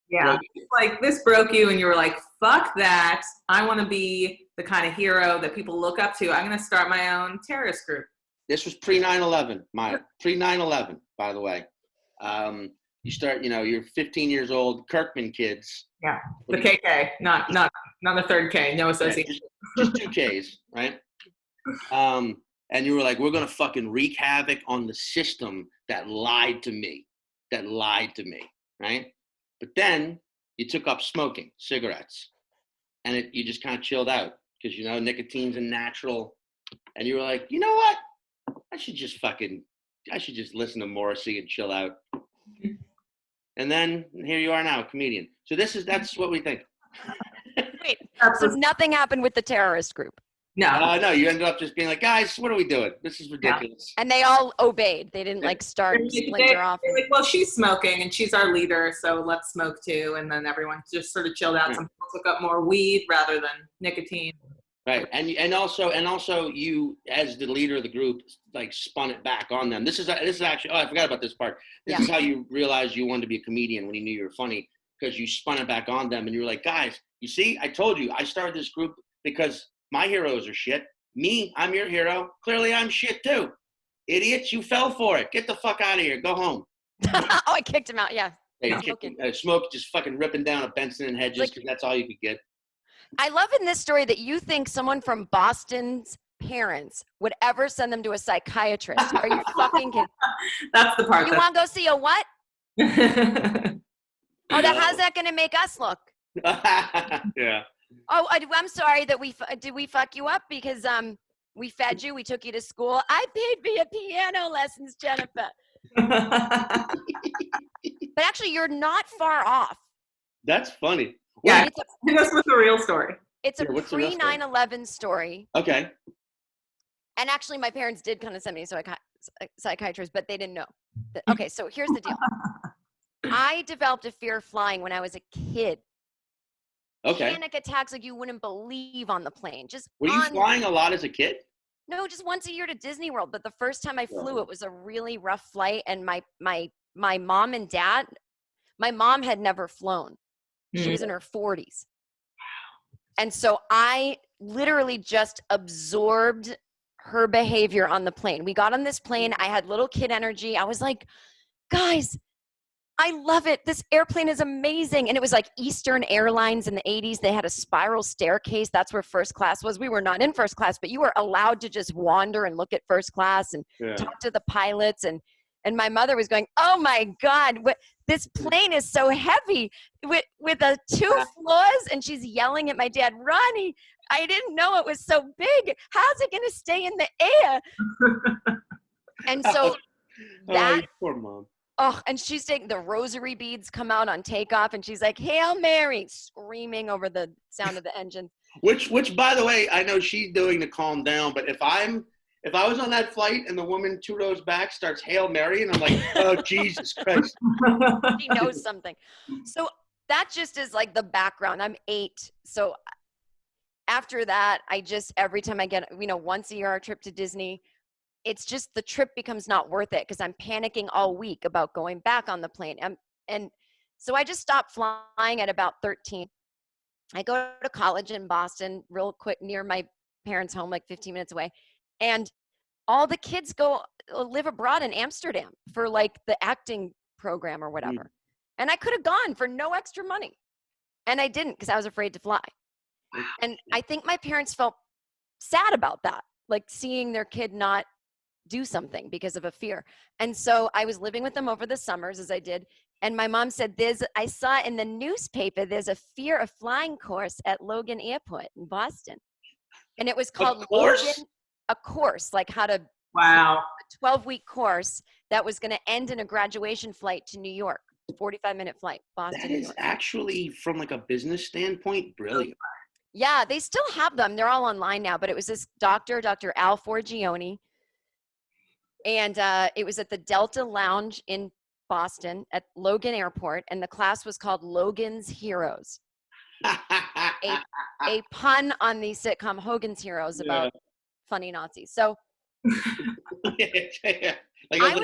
like this broke you, and you were like, "Fuck that! I want to be the kind of hero that people look up to. I'm going to start my own terrorist group." This was pre 9/11, Maya. Pre 9/11, by the way. You start, you're 15 years old, Kirkman kids. Yeah, the KK, not the third K, no association. Yeah, just 2 Ks, right? And you were like, we're going to fucking wreak havoc on the system that lied to me, right? But then you took up smoking cigarettes, and you just kind of chilled out because, nicotine's a natural. And you were like, you know what? I should just listen to Morrissey and chill out. And then here you are now, a comedian. So that's what we think. Wait, so nothing happened with the terrorist group? No, you ended up just being like, guys, what are we doing? This is ridiculous. And they all obeyed. They didn't start splinter off. They're like, well, she's smoking and she's our leader, so let's smoke too. And then everyone just sort of chilled out. Some people took up more weed rather than nicotine. Right, and also you, as the leader of the group, spun it back on them. This is actually, I forgot about this part. This is how you realized you wanted to be a comedian, when you knew you were funny, because you spun it back on them, and you were like, guys, you see, I told you, I started this group because my heroes are shit. Me, I'm your hero. Clearly, I'm shit too. Idiots, you fell for it. Get the fuck out of here. Go home. Oh, I kicked him out. Yeah. Smoke just fucking ripping down a Benson and Hedges because that's all you could get. I love in this story that you think someone from Boston's parents would ever send them to a psychiatrist. Are you fucking kidding? That's the part. You want to go see a what? Oh, how's that going to make us look? Yeah. Oh, I'm sorry that did we fuck you up because we fed you, we took you to school. I paid for your piano lessons, Jennifer. But actually, you're not far off. That's funny. Yeah, this was a real story. It's a pre 9/11 story. Okay. And actually, my parents did kind of send me to a psychiatrist, but they didn't know. Okay, so here's the deal. I developed a fear of flying when I was a kid. Okay. Panic attacks like you wouldn't believe on the plane. Were you flying a lot as a kid? No, just once a year to Disney World. But the first time I flew, it was a really rough flight. And my mom and dad, my mom had never flown. She was in her 40s. And so I literally just absorbed her behavior on the plane. We got on this plane. I had little kid energy. I was like, guys, I love it. This airplane is amazing. And it was like Eastern Airlines in the 80s. They had a spiral staircase. That's where first class was. We were not in first class, but you were allowed to just wander and look at first class and talk to the pilots. And my mother was going, oh my God, this plane is so heavy with 2 floors. And she's yelling at my dad, Ronnie, I didn't know it was so big. How's it going to stay in the air? And so poor mom. Oh, and she's taking the rosary beads come out on takeoff, and she's like, Hail Mary, screaming over the sound of the engine. Which, by the way, I know she's doing to calm down, but if I was on that flight and the woman 2 rows back starts Hail Mary, and I'm like, oh, Jesus Christ. She knows something. So that just is like the background. I'm 8. So after that, I just, every time I get, once a year, our trip to Disney, it's just the trip becomes not worth it because I'm panicking all week about going back on the plane. And so I just stopped flying at about 13. I go to college in Boston real quick near my parents' home, like 15 minutes away. And all the kids go live abroad in Amsterdam for like the acting program or whatever. And I could have gone for no extra money. And I didn't because I was afraid to fly. And I think my parents felt sad about that, like seeing their kid not do something because of a fear. And so I was living with them over the summers as I did. And my mom said, I saw in the newspaper, there's a fear of flying course at Logan Airport in Boston. And it was called Logan, a course, like how to, Wow. a 12-week course that was going to end in a graduation flight to New York, 45-minute flight, Boston, That New is York. actually, from like a business standpoint, brilliant. Yeah, they still have them. They're all online now, but it was this doctor, Dr. Al Forgione. And it was at the Delta Lounge in Boston at Logan Airport. And the class was called Logan's Heroes, a pun on the sitcom Hogan's Heroes about funny Nazis. So Like, I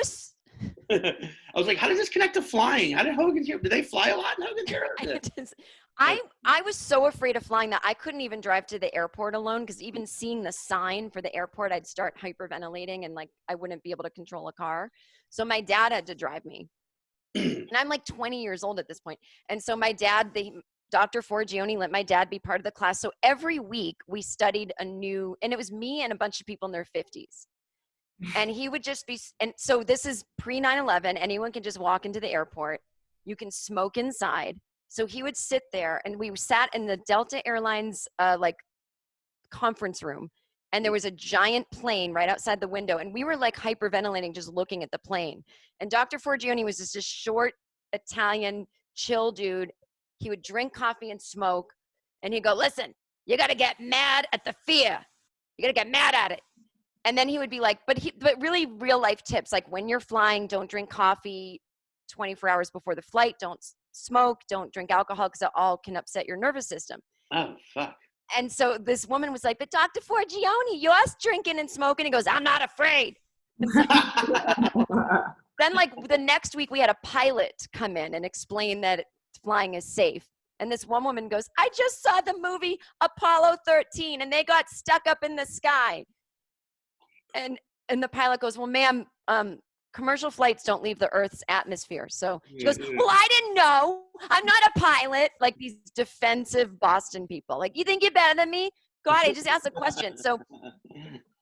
was like, how does this connect to flying? How did Hogan's Heroes? Did they fly a lot in Hogan's Heroes? I was so afraid of flying that I couldn't even drive to the airport alone, because even seeing the sign for the airport, I'd start hyperventilating and like I wouldn't be able to control a car. So my dad had to drive me. And I'm like 20 years old at this point. And so my dad, Dr. Forgione let my dad be part of the class. So every week we studied and it was me and a bunch of people in their 50s. And he would just be, and so this is pre 9/11. Anyone can just walk into the airport. You can smoke inside. So he would sit there, and we sat in the Delta Airlines like conference room, and there was a giant plane right outside the window, and we were like hyperventilating just looking at the plane. And Dr. Forgione was just a short Italian chill dude. He would drink coffee and smoke, and he'd go, "Listen, you got to get mad at the fear. You got to get mad at it." And then he would be like, but really real life tips, like when you're flying, don't drink coffee 24 hours before the flight. Don't smoke, don't drink alcohol, because it all can upset your nervous system. Oh, fuck. And so this woman was like, but Dr. Forgione, you're drinking and smoking. He goes, I'm not afraid. Then like the next week we had a pilot come in and explain that flying is safe. And this one woman goes, I just saw the movie Apollo 13 and they got stuck up in the sky. And the pilot goes, well, ma'am, commercial flights don't leave the Earth's atmosphere. So she goes, well, I didn't know. I'm not a pilot. Like these defensive Boston people. Like, you think you're better than me? God, I just asked a question. So,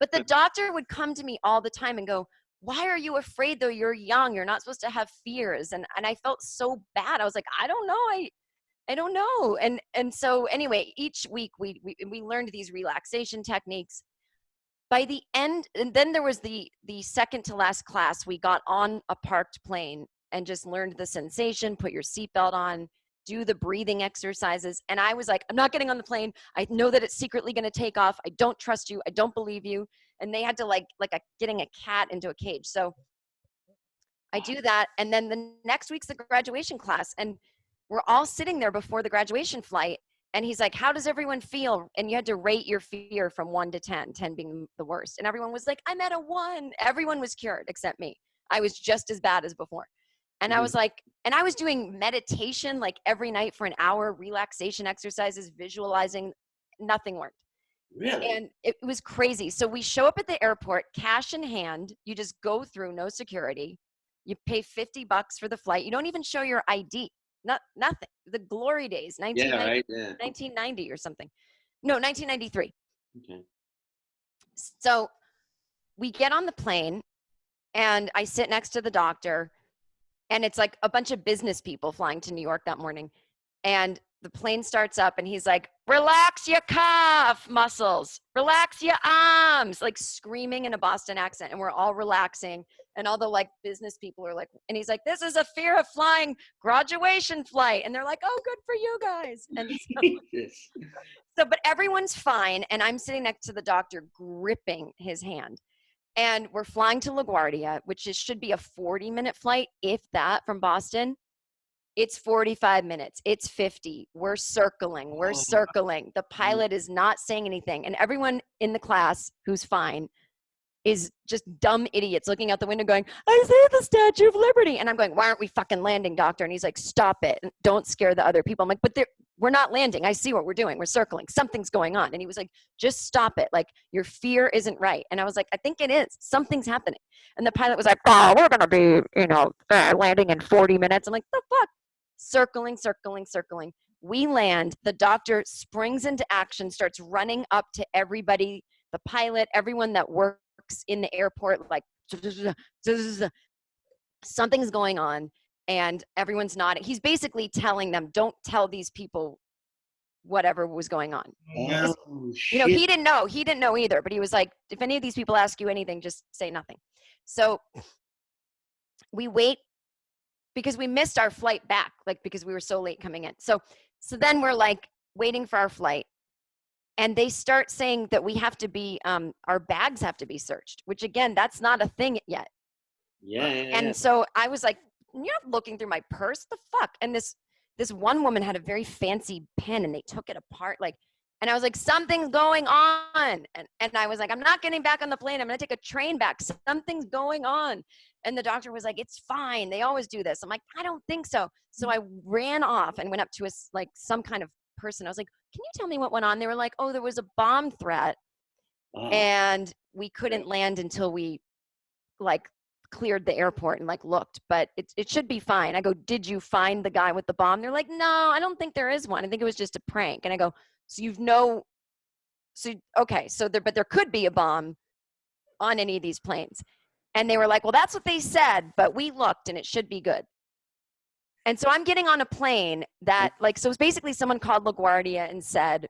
but the doctor would come to me all the time and go, why are you afraid though? You're young. You're not supposed to have fears. And I felt so bad. I was like, I don't know. I don't know. And so anyway, each week we learned these relaxation techniques. By the end, and then there was the second to last class, we got on a parked plane and just learned the sensation, put your seatbelt on, do the breathing exercises. And I was like, I'm not getting on the plane. I know that it's secretly going to take off. I don't trust you. I don't believe you. And they had to getting a cat into a cage. So I do that. And then the next week's the graduation class. And we're all sitting there before the graduation flight. And he's like, how does everyone feel? And you had to rate your fear from 1 to 10, 10 being the worst. And everyone was like, I'm at a 1. Everyone was cured except me. I was just as bad as before. And I was like, and I was doing meditation like every night for an hour, relaxation exercises, visualizing. Nothing worked. Really? And it was crazy. So we show up at the airport, cash in hand. You just go through, no security. You pay $50 for the flight. You don't even show your ID. Nothing. The glory days, 1990 or something. No, 1993. Okay. So we get on the plane and I sit next to the doctor, and it's like a bunch of business people flying to New York that morning. And the plane starts up and he's like, relax your calf muscles, relax your arms, like screaming in a Boston accent. And we're all relaxing. And all the like business people are like, and he's like, this is a fear of flying graduation flight. And they're like, oh, good for you guys. And but everyone's fine. And I'm sitting next to the doctor gripping his hand. And we're flying to LaGuardia, which should be a 40-minute flight, if that, from Boston. It's 45 minutes. It's 50. We're circling. The pilot is not saying anything. And everyone in the class who's fine is just dumb idiots looking out the window going, I see the Statue of Liberty. And I'm going, why aren't we fucking landing, doctor? And he's like, stop it. Don't scare the other people. I'm like, but we're not landing. I see what we're doing. We're circling. Something's going on. And he was like, just stop it. Like, your fear isn't right. And I was like, I think it is. Something's happening. And the pilot was like, oh, we're going to be, landing in 40 minutes. I'm like, the fuck? Circling. We land. The doctor springs into action, starts running up to everybody the pilot, everyone that works in the airport, like something's going on, and everyone's nodding. He's basically telling them, don't tell these people whatever was going on. Oh, You know, shit. he didn't know either, but he was like, if any of these people ask you anything, just say nothing. So we wait because we missed our flight back, like because we were so late coming in. So then we're like waiting for our flight, and they start saying that we have to be, our bags have to be searched, which again, that's not a thing yet. Yeah. And so I was like, you're not looking through my purse, the fuck? And this one woman had a very fancy pen, and they took it apart, like, and I was like, something's going on. And I was like, I'm not getting back on the plane. I'm going to take a train back. Something's going on. And the doctor was like, it's fine. They always do this. I'm like, I don't think so. So I ran off and went up to like some kind of person. I was like, can you tell me what went on? They were like, oh, there was a bomb threat. Oh. And we couldn't land until we like cleared the airport and like looked, but it should be fine. I go, did you find the guy with the bomb? They're like, no, I don't think there is one. I think it was just a prank. And I go, okay, but there could be a bomb on any of these planes. And they were like, well, that's what they said, but we looked and it should be good. And so I'm getting on a plane that like, so it's basically someone called LaGuardia and said,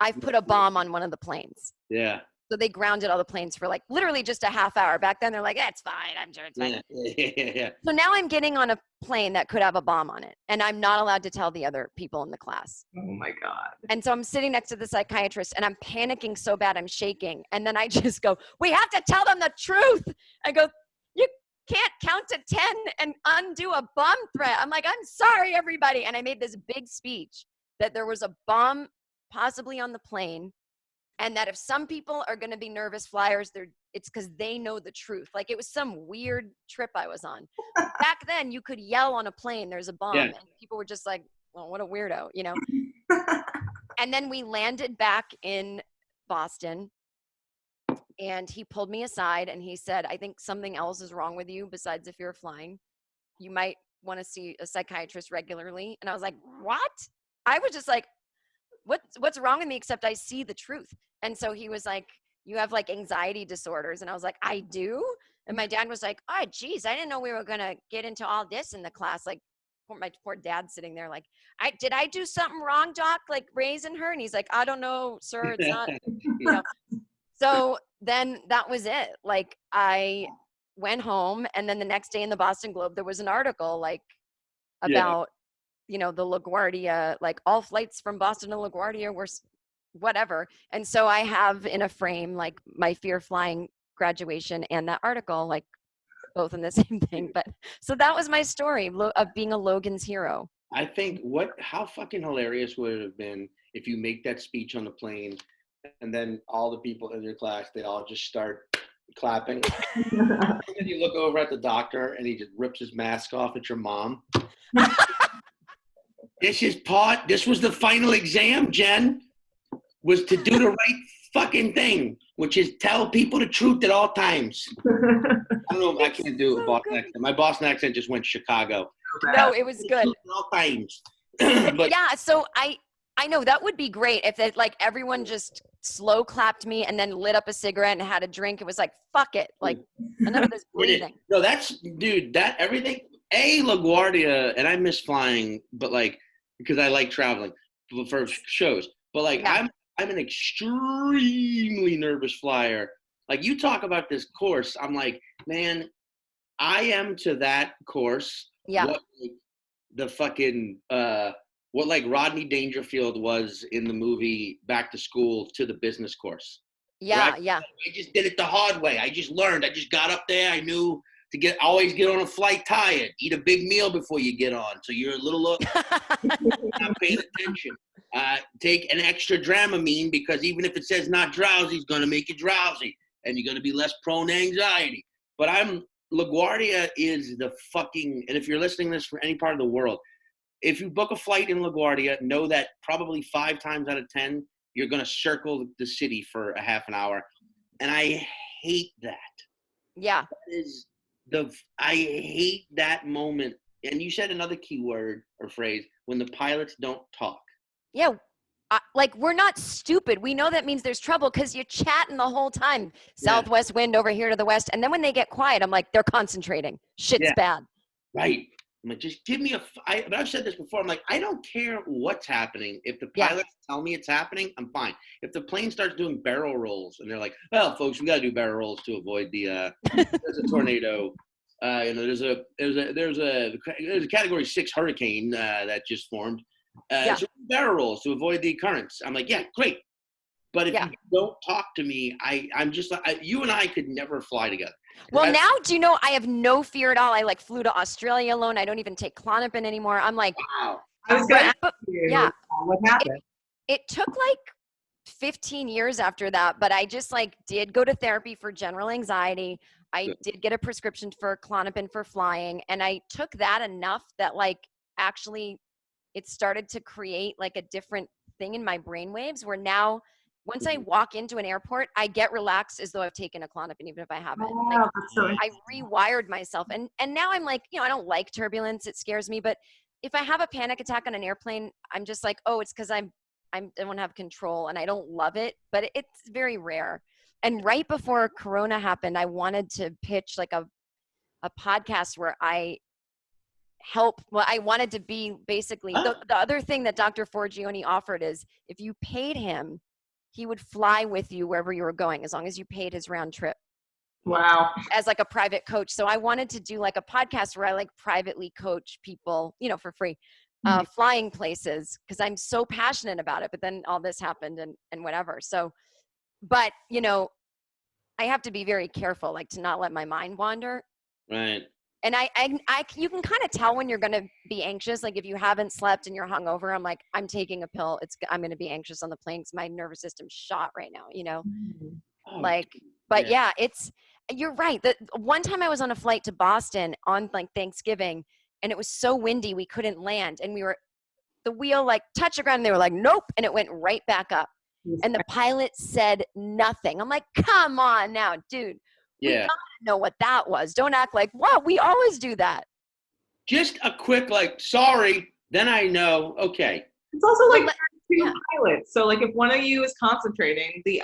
I've put a bomb on one of the planes. Yeah. So they grounded all the planes for like literally just a half hour. Back then they're like, it's fine. I'm sure it's fine. Yeah. So now I'm getting on a plane that could have a bomb on it. And I'm not allowed to tell the other people in the class. Oh my God. And so I'm sitting next to the psychiatrist and I'm panicking so bad I'm shaking. And then I just go, we have to tell them the truth. I go, you can't count to 10 and undo a bomb threat. I'm like, I'm sorry, everybody. And I made this big speech that there was a bomb possibly on the plane. And that if some people are going to be nervous flyers, it's because they know the truth. Like it was some weird trip I was on. Back then, you could yell on a plane, there's a bomb. Yeah. And people were just like, well, what a weirdo, you know? And then we landed back in Boston. And he pulled me aside and he said, I think something else is wrong with you besides the fear of flying. You might want to see a psychiatrist regularly. And I was like, what? I was just like, what's wrong with me except I see the truth. And so he was like, you have like anxiety disorders. And I was like, I do? And my dad was like, oh, geez, I didn't know we were going to get into all this in the class. Like my poor dad sitting there like, did I do something wrong, doc? Like raising her? And he's like, I don't know, sir. It's not, you know. So then that was it. Like I went home, and then the next day in the Boston Globe, there was an article like about, you know, the LaGuardia, like all flights from Boston to LaGuardia were whatever. And so I have in a frame, like my fear flying graduation and that article, like both in the same thing. But so that was my story of being a Logan's hero. I think how fucking hilarious would it have been if you make that speech on the plane and then all the people in your class, they all just start clapping. And then you look over at the doctor and he just rips his mask off at your mom. This was the final exam, Jen, was to do the right fucking thing, which is tell people the truth at all times. I don't know if I can't do a Boston accent. My Boston accent just went Chicago. No, it was good. At all times. But yeah, so I know that would be great if it, like everyone just slow clapped me and then lit up a cigarette and had a drink. It was like, fuck it. Like none of this breathing. No, that everything. LaGuardia, and I miss flying, but like, because I like traveling for shows. But like, yeah. I'm an extremely nervous flyer. Like you talk about this course, I'm like, man, I am to that course. Yeah. What, like, the fucking what like Rodney Dangerfield was in the movie Back to School to the business course. Yeah, right? yeah. I just did it the hard way. I just learned. I just got up there. I knew to always get on a flight tired. Eat a big meal before you get on, so you're a little not paying attention. Take an extra Dramamine because even if it says not drowsy, it's gonna make you drowsy, and you're gonna be less prone to anxiety. But LaGuardia is the fucking, and if you're listening to this from any part of the world, if you book a flight in LaGuardia, know that probably 5 times out of 10, you're gonna circle the city for a half an hour, and I hate that. Yeah. I hate that moment. And you said another key word or phrase, when the pilots don't talk. Yeah. like, we're not stupid. We know that means there's trouble because you're chatting the whole time. Southwest wind over here to the west. And then when they get quiet, I'm like, they're concentrating. Shit's bad. Right. I'm like, just give me but I've said this before. I'm like, I don't care what's happening. If the pilots tell me it's happening, I'm fine. If the plane starts doing barrel rolls and they're like, well, folks, we got to do barrel rolls to avoid the, there's a tornado. There's a category 6 hurricane that just formed. So barrel rolls to avoid the currents. I'm like, yeah, great. But if you don't talk to me, I'm just like, you and I could never fly together. Well, now, do you know, I have no fear at all. I like flew to Australia alone. I don't even take Klonopin anymore. I'm like, wow. I was going to ask you, what happened? It took like 15 years after that, but I just like did go to therapy for general anxiety. I did get a prescription for Klonopin for flying, and I took that enough that like actually it started to create like a different thing in my brain waves where now once I walk into an airport, I get relaxed as though I've taken a Klonopin, even if I haven't. Wow, like, I rewired myself. And now I'm like, I don't like turbulence. It scares me. But if I have a panic attack on an airplane, I'm just like, oh, it's because I don't have control and I don't love it. But it's very rare. And right before Corona happened, I wanted to pitch like a podcast where I wanted to be basically, the other thing that Dr. Forgione offered is if you paid him, he would fly with you wherever you were going as long as you paid his round trip. Wow. As like a private coach. So I wanted to do like a podcast where I like privately coach people, for free, flying places because I'm so passionate about it. But then all this happened and whatever. So, but I have to be very careful, like to not let my mind wander. Right. And you can kind of tell when you're going to be anxious. Like if you haven't slept and you're hungover, I'm like, I'm taking a pill. I'm going to be anxious on the plane because my nervous system's shot right now, But you're right. The one time I was on a flight to Boston on like Thanksgiving and it was so windy we couldn't land. And the wheel like touched the ground and they were like, nope. And it went right back up. And the pilot said nothing. I'm like, come on now, dude. We gotta know what that was. Don't act like, what? We always do that. Just a quick, like, sorry, then I know, okay. It's also like two pilots. So like if one of you is concentrating, the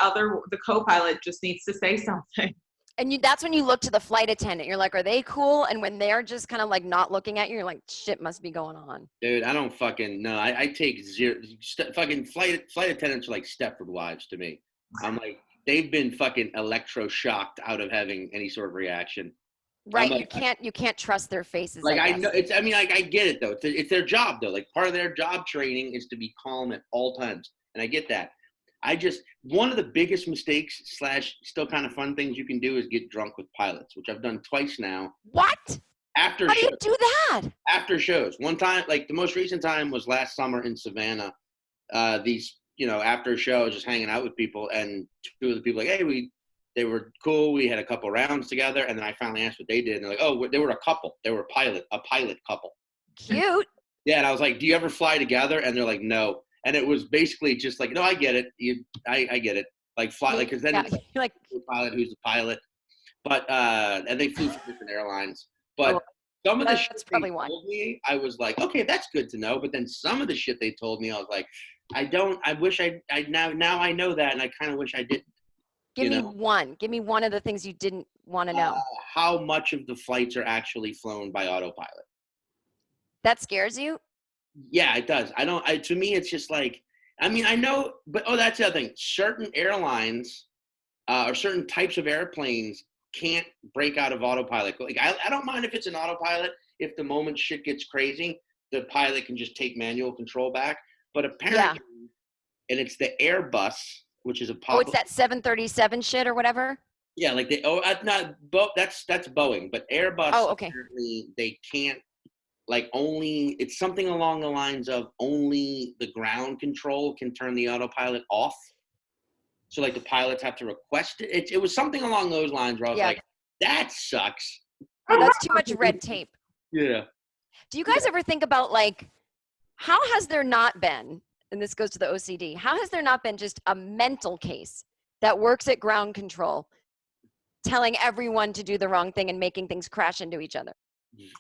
co-pilot just needs to say something. And that's when you look to the flight attendant. You're like, are they cool? And when they're just kind of like not looking at you, you're like, shit must be going on. Dude, I don't fucking know. I take zero. Fucking flight attendants are like Stepford wives to me. I'm like, they've been fucking electroshocked out of having any sort of reaction. Right. Like, you can't trust their faces. Like I know I get it though. It's their job though. Like part of their job training is to be calm at all times. And I get that. One of the biggest mistakes / still kind of fun things you can do is get drunk with pilots, which I've done twice now. What? How do you do that? After shows. One time, like the most recent time was last summer in Savannah. These, after a show, just hanging out with people, and two of the people like, hey, they were cool. We had a couple rounds together, and then I finally asked what they did, and they're like, oh, they were a couple. They were a pilot couple. Cute. Yeah, and I was like, do you ever fly together? And they're like, no. And it was basically just like, no, I get it. I get it. Like fly, like because then it's like the pilot who's the pilot, but and they flew for different airlines. But some of the shit they told me, I was like, okay, that's good to know. But then some of the shit they told me, I was like, I wish I now I know that, and I kind of wish I didn't. Give me one. Give me one of the things you didn't want to know. How much of the flights are actually flown by autopilot? That scares you? Yeah, it does. To me, it's just like, I mean, I know, but that's the other thing. Certain airlines or certain types of airplanes can't break out of autopilot. Like, I don't mind if it's an autopilot. If the moment shit gets crazy, the pilot can just take manual control back. But apparently, and it's the Airbus, which is a it's that 737 shit or whatever. Yeah, like that's Boeing, but Airbus. Oh, okay. Apparently, they can't. Like it's something along the lines of only the ground control can turn the autopilot off. So like the pilots have to request it. It was something along those lines where I was like, that sucks. Oh, that's too much red tape. Yeah. Do you guys ever think about like, how has there not been, and this goes to the OCD, how has there not been just a mental case that works at ground control telling everyone to do the wrong thing and making things crash into each other?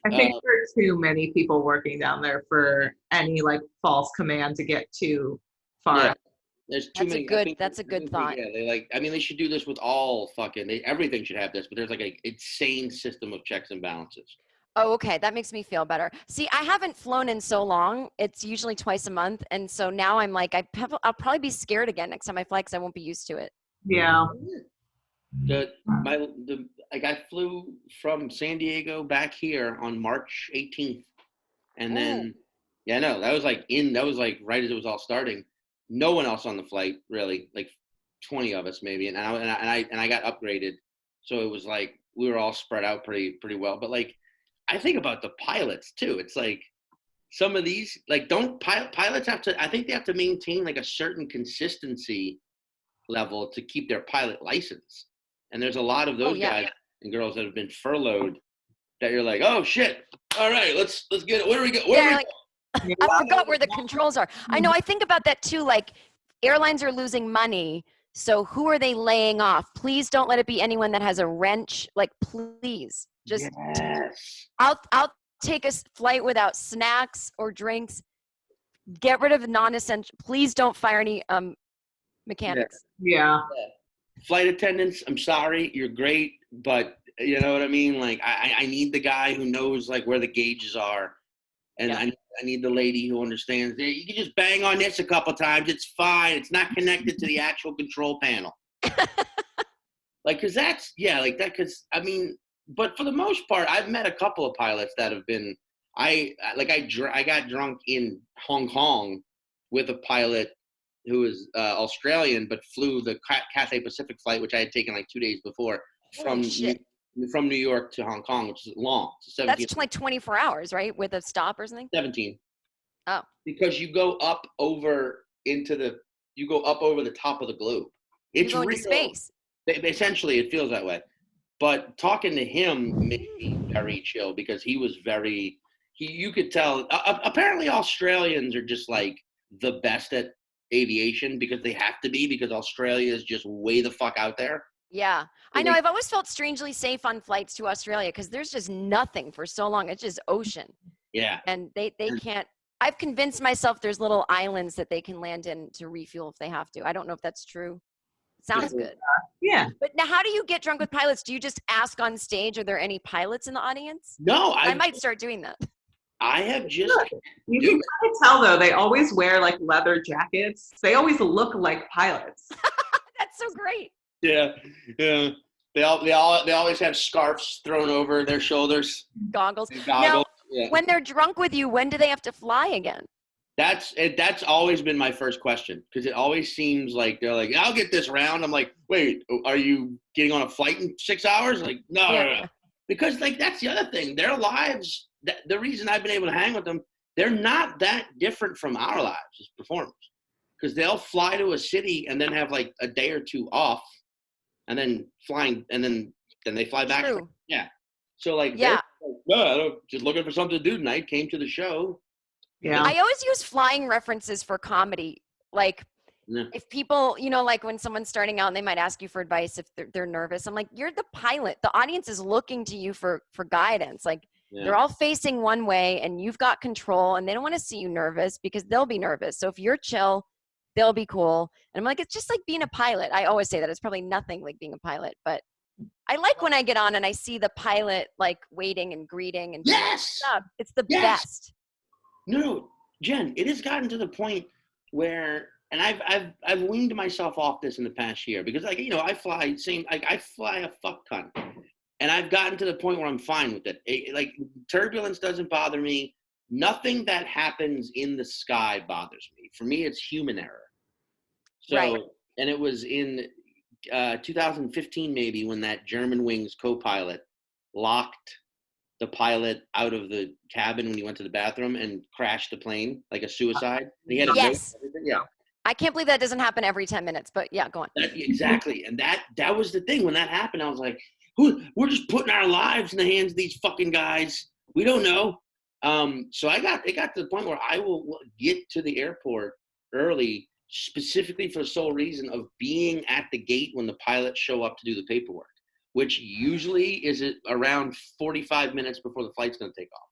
I think there are too many people working down there for any like false command to get to far Yeah. out. There's too many. That's a good thought. Yeah, they like. I mean, they should do this with all fucking. Everything should have this, but there's like a insane system of checks and balances. Oh, okay. That makes me feel better. See, I haven't flown in so long. It's usually twice a month. And so now I'm like, I'll probably be scared again next time I fly because I won't be used to it. Yeah. I flew from San Diego back here on March 18th, and then that was like right as it was all starting. No one else on the flight really, like 20 of us maybe, and I got upgraded, so it was like we were all spread out pretty well. But like I think about the pilots too. It's like some of these like pilots have to. I think they have to maintain like a certain consistency level to keep their pilot license. And there's a lot of those guys and girls that have been furloughed that you're like, oh shit, all right, let's get it. Where do we go? I forgot where the controls are. I know. I think about that too. Like airlines are losing money. So who are they laying off? Please don't let it be anyone that has a wrench. Like, please just, I'll take a flight without snacks or drinks. Get rid of non-essential. Please don't fire any mechanics. Yeah. Flight attendants, I'm sorry, you're great, but you know what I mean? Like I need the guy who knows like where the gauges are. And I need the lady who understands. You can just bang on this a couple times. It's fine. It's not connected to the actual control panel. Like, cause that's, like that, cause I mean, but for the most part, I've met a couple of pilots that have been, I got drunk in Hong Kong with a pilot who was Australian, but flew the Cathay Pacific flight, which I had taken like 2 days before from New York to Hong Kong, which is long. That's like 24 hours, right? With a stop or something? 17. Oh. Because you go up over the top of the globe. It's you go into space. Essentially, it feels that way. But talking to him made me very chill because he was you could tell, apparently Australians are just like the best at aviation because they have to be, because Australia is just way the fuck out there. Yeah. I know. I've always felt strangely safe on flights to Australia because there's just nothing for so long. It's just ocean. Yeah. And they can't. I've convinced myself there's little islands that they can land in to refuel if they have to. I don't know if that's true. Sounds good. Yeah. But now how do you get drunk with pilots? Do you just ask on stage, are there any pilots in the audience? No. I might start doing that. I have just. You can kind of tell though. They always wear like leather jackets. They always look like pilots. That's so great. Yeah. They always have scarves thrown over their shoulders. Goggles. Now, when they're drunk with you, when do they have to fly again? That's always been my first question, because it always seems like they're like, I'll get this round. I'm like, wait, are you getting on a flight in 6 hours? Like, no. Because like that's the other thing. Their lives. The reason I've been able to hang with them, they're not that different from our lives as performers, because they'll fly to a city and then have like a day or two off, and then then they fly back. True. Yeah. So like, just looking for something to do tonight. Came to the show. Yeah. I always use flying references for comedy. Like if people, like when someone's starting out and they might ask you for advice if they're nervous, I'm like, you're the pilot. The audience is looking to you for guidance. Like, they're all facing one way and you've got control and they don't want to see you nervous because they'll be nervous. So if you're chill, they'll be cool. And I'm like, it's just like being a pilot. I always say that it's probably nothing like being a pilot, but I like when I get on and I see the pilot like waiting and greeting and stuff. It's the best. No, Jen, it has gotten to the point where, and I've weaned myself off this in the past year because like, I fly I fly a fuck ton. And I've gotten to the point where I'm fine with it. Like turbulence doesn't bother me. Nothing that happens in the sky bothers me. For me, it's human error. So, and it was in 2015 maybe when that Germanwings co-pilot locked the pilot out of the cabin when he went to the bathroom and crashed the plane like a suicide. And he had a note. Yeah. I can't believe that doesn't happen every 10 minutes, but yeah, go on. Exactly. And that was the thing. When that happened, I was like, we're just putting our lives in the hands of these fucking guys. We don't know. So it got to the point where I will get to the airport early, specifically for the sole reason of being at the gate when the pilots show up to do the paperwork, which usually is around 45 minutes before the flight's going to take off,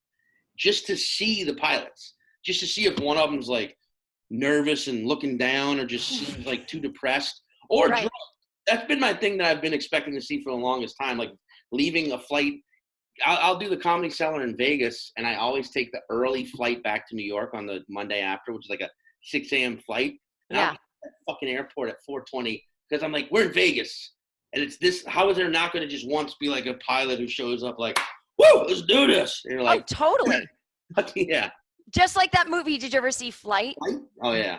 just to see the pilots, just to see if one of them's like, nervous and looking down, or just seems like too depressed or Right. drunk. That's been my thing that I've been expecting to see for the longest time. Like leaving a flight. I'll do the Comedy Cellar in Vegas, and I always take the early flight back to New York on the Monday after, which is like a 6 a.m. flight. And Yeah. I'll get to that fucking airport at 4:20 because I'm like, we're in Vegas. And it's this, how is there not going to just once be like a pilot who shows up like, woo, let's do this. And you're like, Oh, totally. yeah. Just like that movie. Did you ever see Flight? Oh, yeah.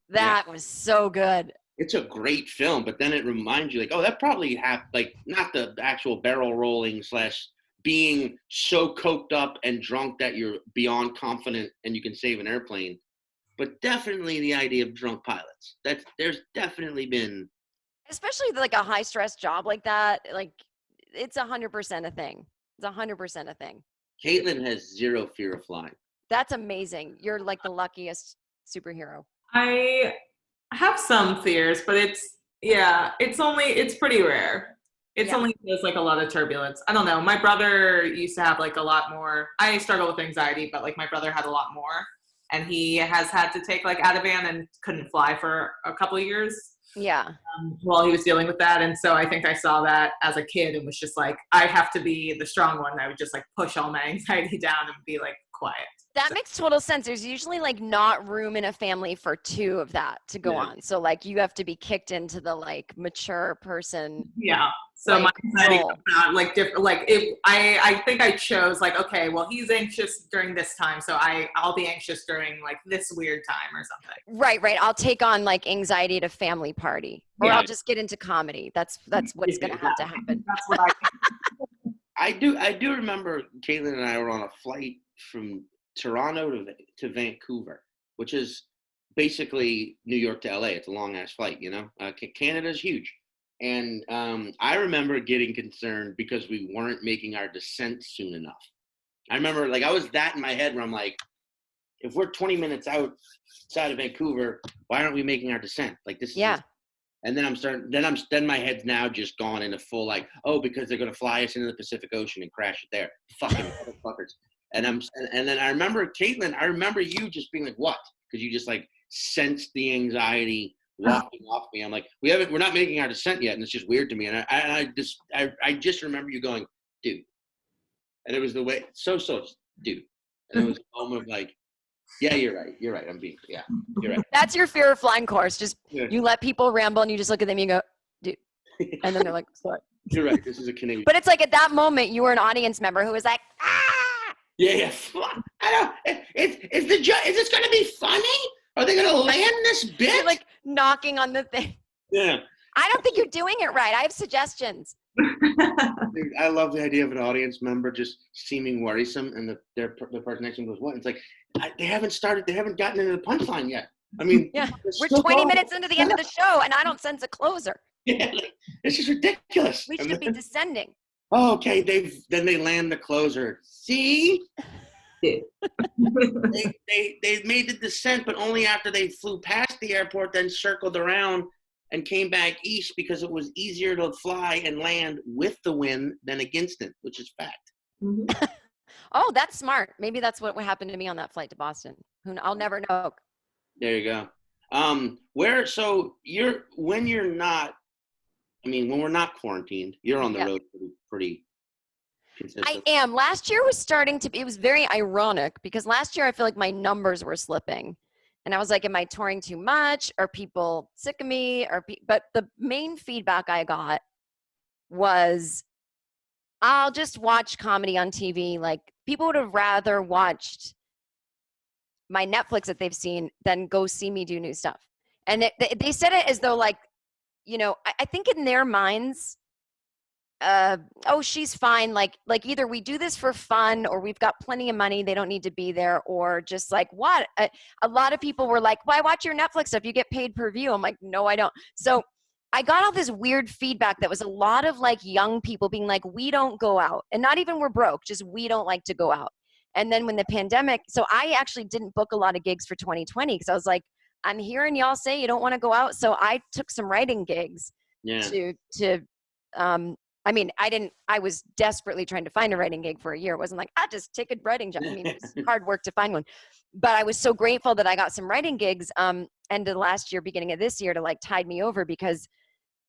That was so good. It's a great film, but then it reminds you like, oh, that probably happened, like not the actual barrel rolling / being so coked up and drunk that you're beyond confident and you can save an airplane, but definitely the idea of drunk pilots. There's definitely been, Especially like a high stress job like that. Like it's 100% a thing. It's 100% a thing. Caitlin has zero fear of flying. That's amazing. You're like the luckiest superhero. I have some fears, but it's pretty rare. It's only there's like a lot of turbulence. I don't know. My brother used to have like a lot more. I struggle with anxiety, but like my brother had a lot more, and he has had to take like Ativan and couldn't fly for a couple of years Yeah. while he was dealing with that. And so I think I saw that as a kid and was just like, I have to be the strong one. I would just like push all my anxiety down and be like quiet. That makes total sense. There's usually like not room in a family for two of that to go on. So like you have to be kicked into the like mature person. Yeah. So like, my anxiety role. comes out like different. Like if I think I chose like, okay, well he's anxious during this time, so I'll be anxious during like this weird time or something. Right. I'll take on like anxiety at a family party, or Yeah. I'll just get into comedy. That's what's gonna have to happen. That's what I I do remember Caitlin and I were on a flight from Toronto to Vancouver, which is basically New York to LA. It's a long ass flight, you know. Canada's huge, and I remember getting concerned because we weren't making our descent soon enough. I remember like I was that in my head where I'm like, if we're 20 minutes outside of Vancouver, why aren't we making our descent? Like this is Yeah. and then my head's now just gone into full like, oh, because they're gonna fly us into the Pacific Ocean and crash it there. Fucking motherfuckers. And then I remember Caitlin, I remember you just being like, what? Because you just like sensed the anxiety walking off me. I'm like, we're not making our descent yet, and it's just weird to me. And I just remember you going, dude. And it was the way dude. And it was a moment of like, yeah, you're right. You're right. You're right. That's your fear of flying course. Just Yeah. you let people ramble and you just look at them and you go, dude. And then they're like, sorry. You're right. This is a Canadian. But it's like at that moment you were an audience member who was like, ah. Yeah. I don't. Is this gonna be funny? Are they gonna land this bitch? You're like knocking on the thing. Yeah. I don't think you're doing it right. I have suggestions. Dude, I love the idea of an audience member just seeming worrisome, and the person next to them goes, "What?" It's like they haven't gotten into the punchline yet. I mean, Yeah, they're we're still 20 going. minutes into the end of the show, and I don't sense a closer. Yeah, like, it's just ridiculous. We And should be then- descending. oh, okay, they land the closer. See, they made the descent, but only after they flew past the airport, then circled around and came back east because it was easier to fly and land with the wind than against it, which is fact. Oh, that's smart. Maybe that's what happened to me on that flight to Boston. I'll never know. There you go. When we're not quarantined, you're on the Yeah. road pretty consistent. I am. Last year was starting to be, it was very ironic because last year I feel like my numbers were slipping. And I was like, am I touring too much? Are people sick of me? But the main feedback I got was, I'll just watch comedy on TV. Like people would have rather watched my Netflix that they've seen than go see me do new stuff. And they said it as though like, you know, I think in their minds, oh, she's fine. Like either we do this for fun or we've got plenty of money. They don't need to be there, or just like what? A lot of people were like, why watch your Netflix stuff? You get paid per view. I'm like, no, I don't. So I got all this weird feedback that was a lot of like young people being like, we don't go out, and not even we're broke, just we don't like to go out. And then when the pandemic, so I actually didn't book a lot of gigs for 2020 because I was like, I'm hearing y'all say you don't want to go out. So I took some writing gigs Yeah. to I mean, I was desperately trying to find a writing gig for a year. It wasn't like, just take a writing job. I mean, it was hard work to find one. But I was so grateful that I got some writing gigs end of last year, beginning of this year, to like tide me over, because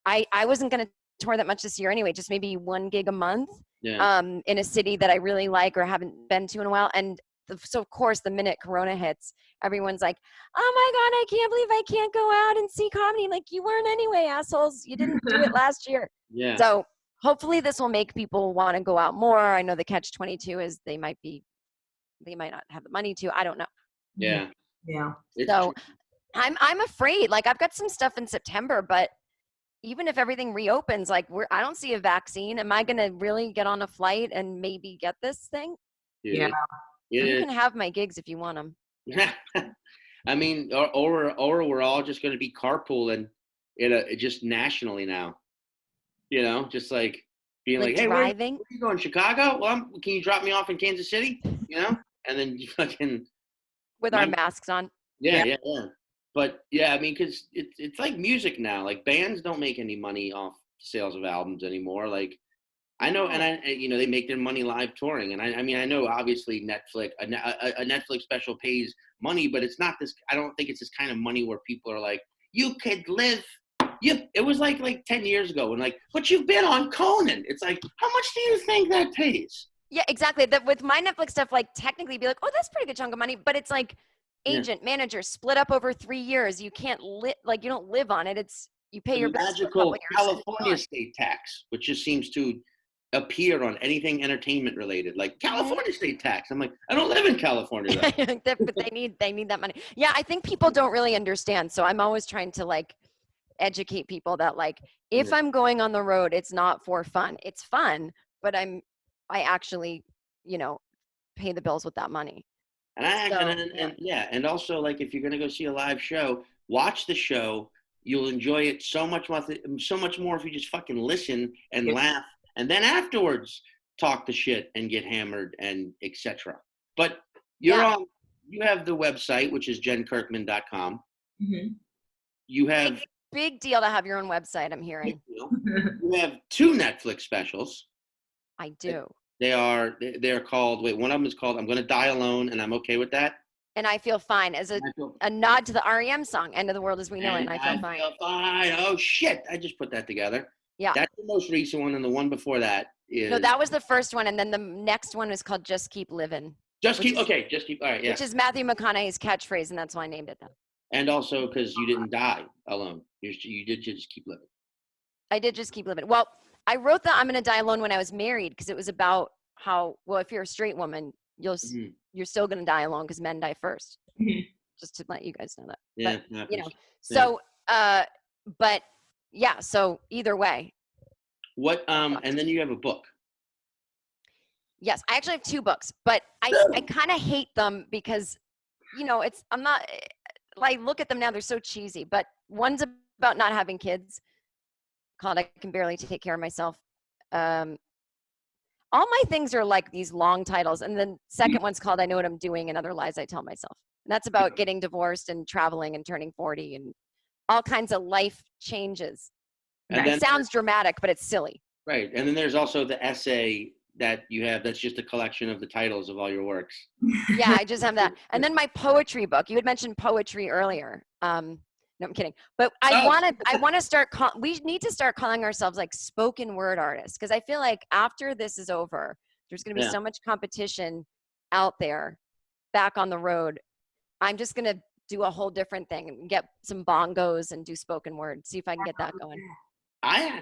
I wasn't going to tour that much this year anyway, just maybe one gig a month in a city that I really like or haven't been to in a while. And so of course, the minute Corona hits, everyone's like, oh my God, I can't believe I can't go out and see comedy. Like, you weren't anyway, assholes. You didn't do it last year. Yeah. So hopefully this will make people want to go out more. I know the catch-22 is they might not have the money to. I don't know. Yeah. Yeah. So I'm afraid. Like, I've got some stuff in September, but even if everything reopens, like I don't see a vaccine. Am I going to really get on a flight and maybe get this thing? Yeah. You can have my gigs if you want them. I mean, or we're all just going to be carpooling just nationally now. You know, just like being like, hey, driving. where are you going? Chicago? Well, can you drop me off in Kansas City? You know, and then you fucking with our masks on. Yeah. But yeah, I mean, because it's like music now. Like, bands don't make any money off sales of albums anymore. Like, I know, and they make their money live touring. And I mean, I know obviously Netflix, a Netflix special pays money, but it's not this. I don't think it's this kind of money where people are like, you could live. It was like 10 years ago, and like, but you've been on Conan. It's like, how much do you think that pays? Yeah, exactly. That with my Netflix stuff, like, technically be like, oh, that's a pretty good chunk of money, but it's like agent, manager, split up over 3 years. You can't you don't live on it. It's you pay your bills for a couple years. California state tax, which just seems to appear on anything entertainment related, like California state tax. I'm like, I don't live in California though. But they need that money. Yeah, I think people don't really understand. So I'm always trying to like educate people that like, if I'm going on the road, it's not for fun. It's fun, but I actually, pay the bills with that money. And also, like, if you're gonna go see a live show, watch the show. You'll enjoy it so much more if you just fucking listen and laugh, and then afterwards talk the shit and get hammered and etc. But you have the website, which is jenkirkman.com. Mm-hmm. You have big deal to have your own website. I'm hearing. You have 2 Netflix specials. I do. They're called. Wait, one of them is called "I'm Gonna Die Alone," and I'm okay with that. And I feel fine, as a nod to the REM song "End of the World as We Know It." And I feel fine. Oh shit! I just put that together. Yeah. That's the most recent one, and the one before that is. No, that was the first one, and then the next one is called "Just Keep Living." Just keep. All right. Yeah. Which is Matthew McConaughey's catchphrase, and that's why I named it that. And also because you didn't die alone. You did just keep living. I did just keep living. Well, I wrote the "I'm Gonna Die Alone" when I was married, because it was about how, well, if you're a straight woman, you're still gonna die alone because men die first. Mm-hmm. Just to let you guys know that. Yeah. But, so, but yeah. So either way. What? And then you have a book. Yes, I actually have 2 books, but I kind of hate them because, I'm not. I look at them now; they're so cheesy. But one's about not having kids, called "I Can Barely Take Care of Myself." All my things are like these long titles, and then second one's called "I Know What I'm Doing and Other Lies I Tell Myself." And that's about getting divorced and traveling and turning 40 and all kinds of life changes. And it sounds dramatic, but it's silly. Right, and then there's also the essay that you have. That's just a collection of the titles of all your works. Yeah, I just have that. And then my poetry book. You had mentioned poetry earlier. No, I'm kidding. But I want to start. We need to start calling ourselves like spoken word artists, because I feel like after this is over, there's going to be so much competition out there, back on the road. I'm just going to do a whole different thing and get some bongos and do spoken word. See if I can get that going. I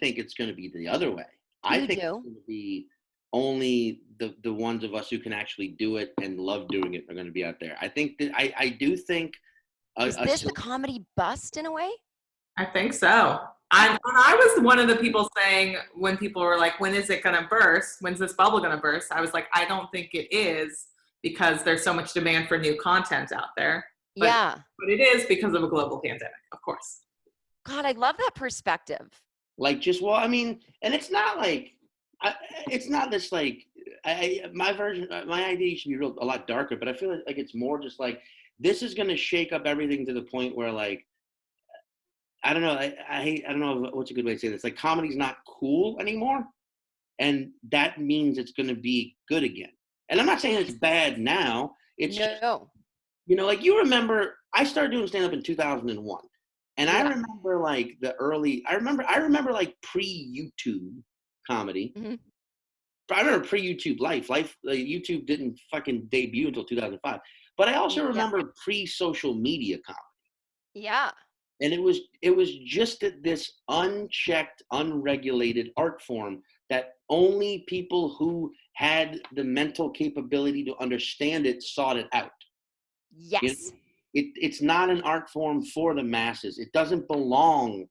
think it's going to be the other way. I think it's going to be only the ones of us who can actually do it and love doing it are going to be out there. I think that I do think. Is this the comedy bust in a way? I think so. I was one of the people saying, when people were like, when is it going to burst? When's this bubble going to burst? I was like, I don't think it is, because there's so much demand for new content out there. But it is because of a global pandemic, of course. God, I love that perspective. Like, I mean, and it's not like, it's not this like, my idea should be a lot darker, but I feel like it's more just like, this is going to shake up everything to the point where, like, I don't know. I don't know what's a good way to say this. Like comedy's not cool anymore, and that means it's going to be good again. And I'm not saying it's bad now. It's just, No. like you remember, I started doing stand up in 2001, and I Yeah. remember like the early. I remember like pre-YouTube comedy. Hmm. I remember pre-YouTube life. YouTube didn't fucking debut until 2005. But I also Yeah. remember pre-social media comedy. Yeah. And it was just this unchecked, unregulated art form that only people who had the mental capability to understand it sought it out. Yes. It's not an art form for the masses. It doesn't belong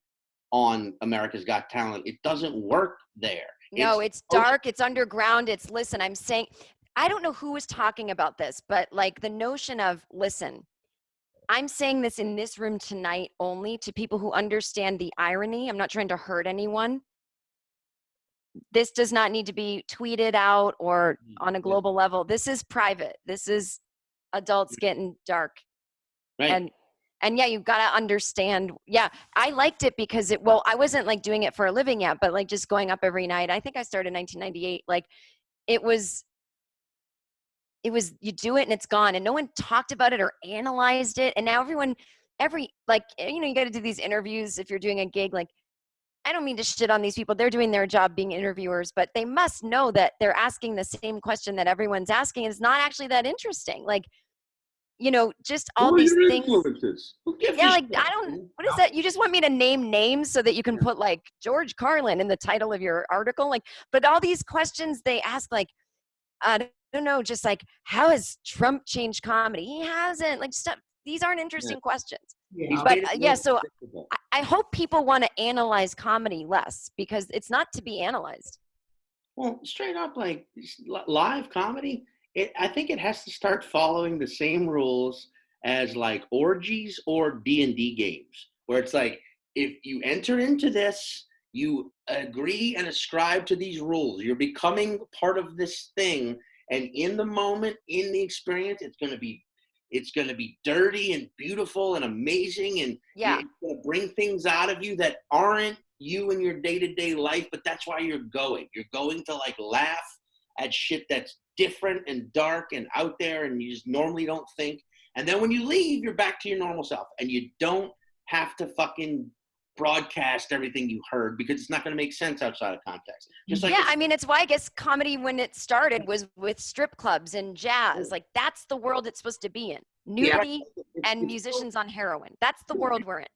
on America's Got Talent. It doesn't work there. No, it's dark. It's underground. Listen, I'm saying, I don't know who was talking about this, but like the notion of, listen, I'm saying this in this room tonight only to people who understand the irony. I'm not trying to hurt anyone. This does not need to be tweeted out or on a global level. This is private. This is adults getting dark. Right. And yeah, you've got to understand. Yeah, I liked it because I wasn't like doing it for a living yet, but like just going up every night. I think I started in 1998. Like it was, you do it and it's gone, and no one talked about it or analyzed it. And now you got to do these interviews if you're doing a gig. Like, I don't mean to shit on these people. They're doing their job being interviewers, but they must know that they're asking the same question that everyone's asking. It's not actually that interesting. Like, just all these things. Yeah, like what is that? You just want me to name names so that you can put like George Carlin in the title of your article? Like, but all these questions they ask, like, I don't know, just like, how has Trump changed comedy? He hasn't. Like, stuff. These aren't interesting questions. Yeah. But so I hope people want to analyze comedy less because it's not to be analyzed. Well, straight up, like live comedy, I think it has to start following the same rules as like orgies or D&D games, where it's like, if you enter into this, you agree and ascribe to these rules. You're becoming part of this thing, and in the moment, in the experience, it's going to be dirty and beautiful and amazing, and yeah, it's going to bring things out of you that aren't you in your day-to-day life, but that's why you're going. You're going to like laugh at shit that's different and dark and out there, and you just normally don't think. And then when you leave, you're back to your normal self, and you don't have to fucking broadcast everything you heard because it's not going to make sense outside of context. Just like I mean, it's why I guess comedy when it started was with strip clubs and jazz. Like that's the world it's supposed to be in. Nudity and musicians on heroin. That's the world we're in.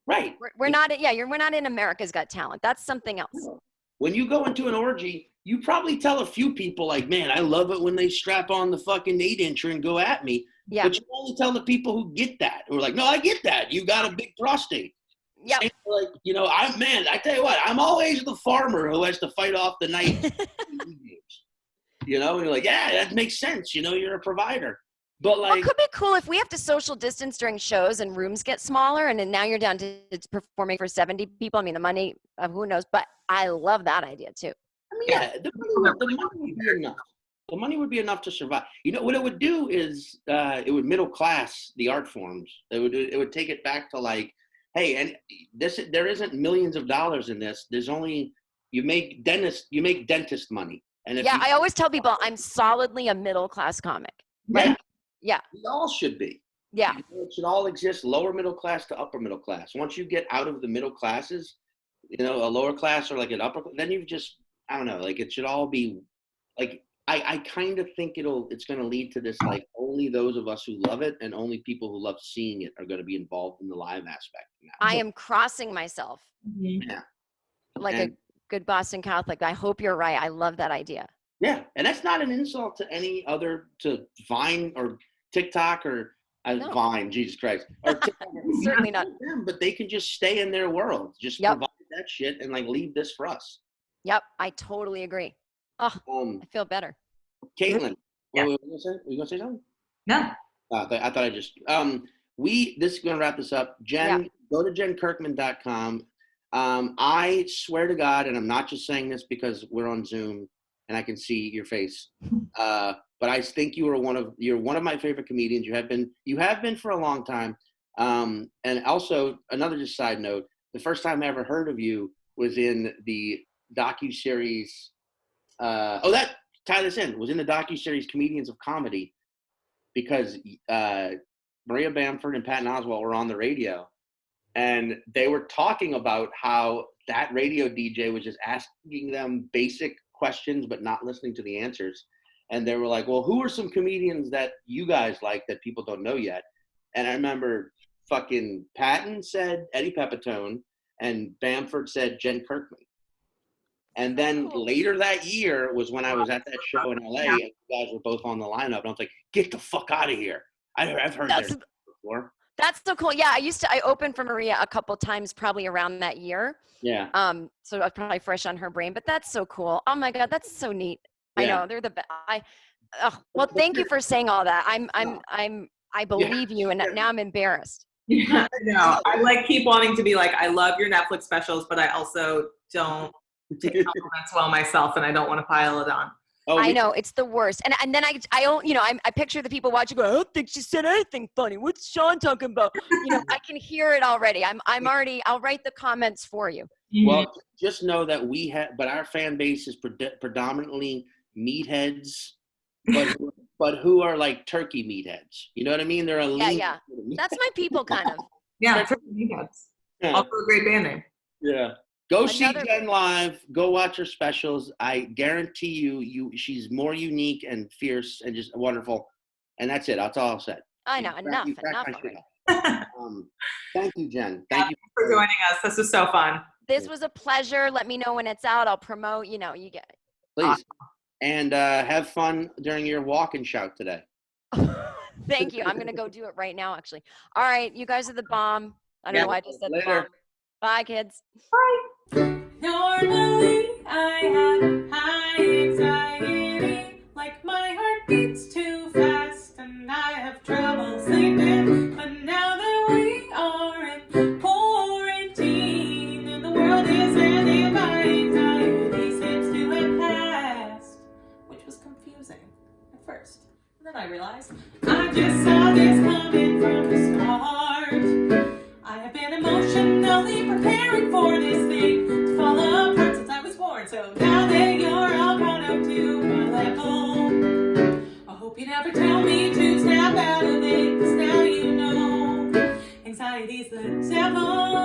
Right. We're not. We're not in America's Got Talent. That's something else. When you go into an orgy, you probably tell a few people like, man, I love it when they strap on the fucking 8-incher and go at me. Yeah. But you only tell the people who get that. Who are like, no, I get that. You got a big prostate. Yeah. Like, I tell you what, I'm always the farmer who has to fight off the night. And you're like, yeah, that makes sense. You're a provider. But like, well, it could be cool if we have to social distance during shows and rooms get smaller, and then now you're down to performing for 70 people. I mean, the money, who knows? But I love that idea too. I mean, yeah, the money would be enough. The money would be enough to survive. What it would do is it would middle class the art forms. It would take it back to like, hey, and there isn't millions of dollars in this. There's only you make dentist money. And I always tell people I'm solidly a middle class comic. Right? Yeah. We all should be. Yeah. It should all exist, lower middle class to upper middle class. Once you get out of the middle classes, a lower class or like an upper, then you've just, I don't know, like it should all be like, I kind of think it's going to lead to this, like only those of us who love it and only people who love seeing it are going to be involved in the live aspect. Now. I am crossing myself. Yeah. Like a good Boston Catholic. I hope you're right. I love that idea. Yeah. And that's not an insult to to Vine or TikTok or Vine, Jesus Christ. Or TikTok, certainly not them, but they can just stay in their world. Just provide that shit and like leave this for us. Yep. I totally agree. Oh, I feel better. Caitlin, were you gonna say something? No. I thought I just this is gonna wrap this up. Jen, go to jenkirkman.com. I swear to God, and I'm not just saying this because we're on Zoom and I can see your face, but I think you're one of my favorite comedians. You have been for a long time. And also another just side note, the first time I ever heard of you was in the docuseries. That tie this in. Was in the docuseries Comedians of Comedy, because Maria Bamford and Patton Oswalt were on the radio, and they were talking about how that radio DJ was just asking them basic questions but not listening to the answers. And they were like, well, who are some comedians that you guys like that people don't know yet? And I remember fucking Patton said Eddie Pepitone, and Bamford said Jen Kirkman. And then later that year was when I was at that show in LA, and you guys were both on the lineup. And I was like, get the fuck out of here. I've heard this before. That's so cool. Yeah, I opened for Maria a couple times, probably around that year. Yeah. So I was probably fresh on her brain, but that's so cool. Oh my God, that's so neat. Yeah. I know they're the best. Well, thank you for saying all that. I believe you, and now I'm embarrassed. Yeah, no, I like keep wanting to be like, I love your Netflix specials, but I also don't take compliments well myself, and I don't want to pile it on. Oh, I know, it's the worst. And then I picture the people watching go, I don't think she said anything funny. What's Sean talking about? I can hear it already. I'll write the comments for you. Well, just know that but our fan base is predominantly meatheads, but who are like turkey meatheads. You know what I mean? They're a yeah. That's my people, kind of. Yeah, turkey meatheads. Yeah. Also a great band name. Yeah. Go see Jen live. Go watch her specials. I guarantee she's more unique and fierce and just wonderful. And that's it. That's all I'll say. I know. Enough. Thank you, Jen. Thank you for joining us. This was so fun. This was a pleasure. Let me know when it's out. I'll promote. You get it. Please. Awesome. And have fun during your walk and shout today. Thank you. I'm going to go do it right now, actually. All right. You guys are the bomb. I don't know why I just said the bomb. Bye, kids. Bye. Normally, I have high anxiety, like my heart beats too fast and I have trouble sleeping. But now that we are in quarantine and the world is ending, my anxiety seems to have passed, which was confusing at first. And then I realized I just saw this coming from the start. I have been emotionally preparing for this thing to fall apart since I was born. So now that you're all caught up to my level, I hope you never tell me to snap out of it, 'cause now you know anxiety's the devil.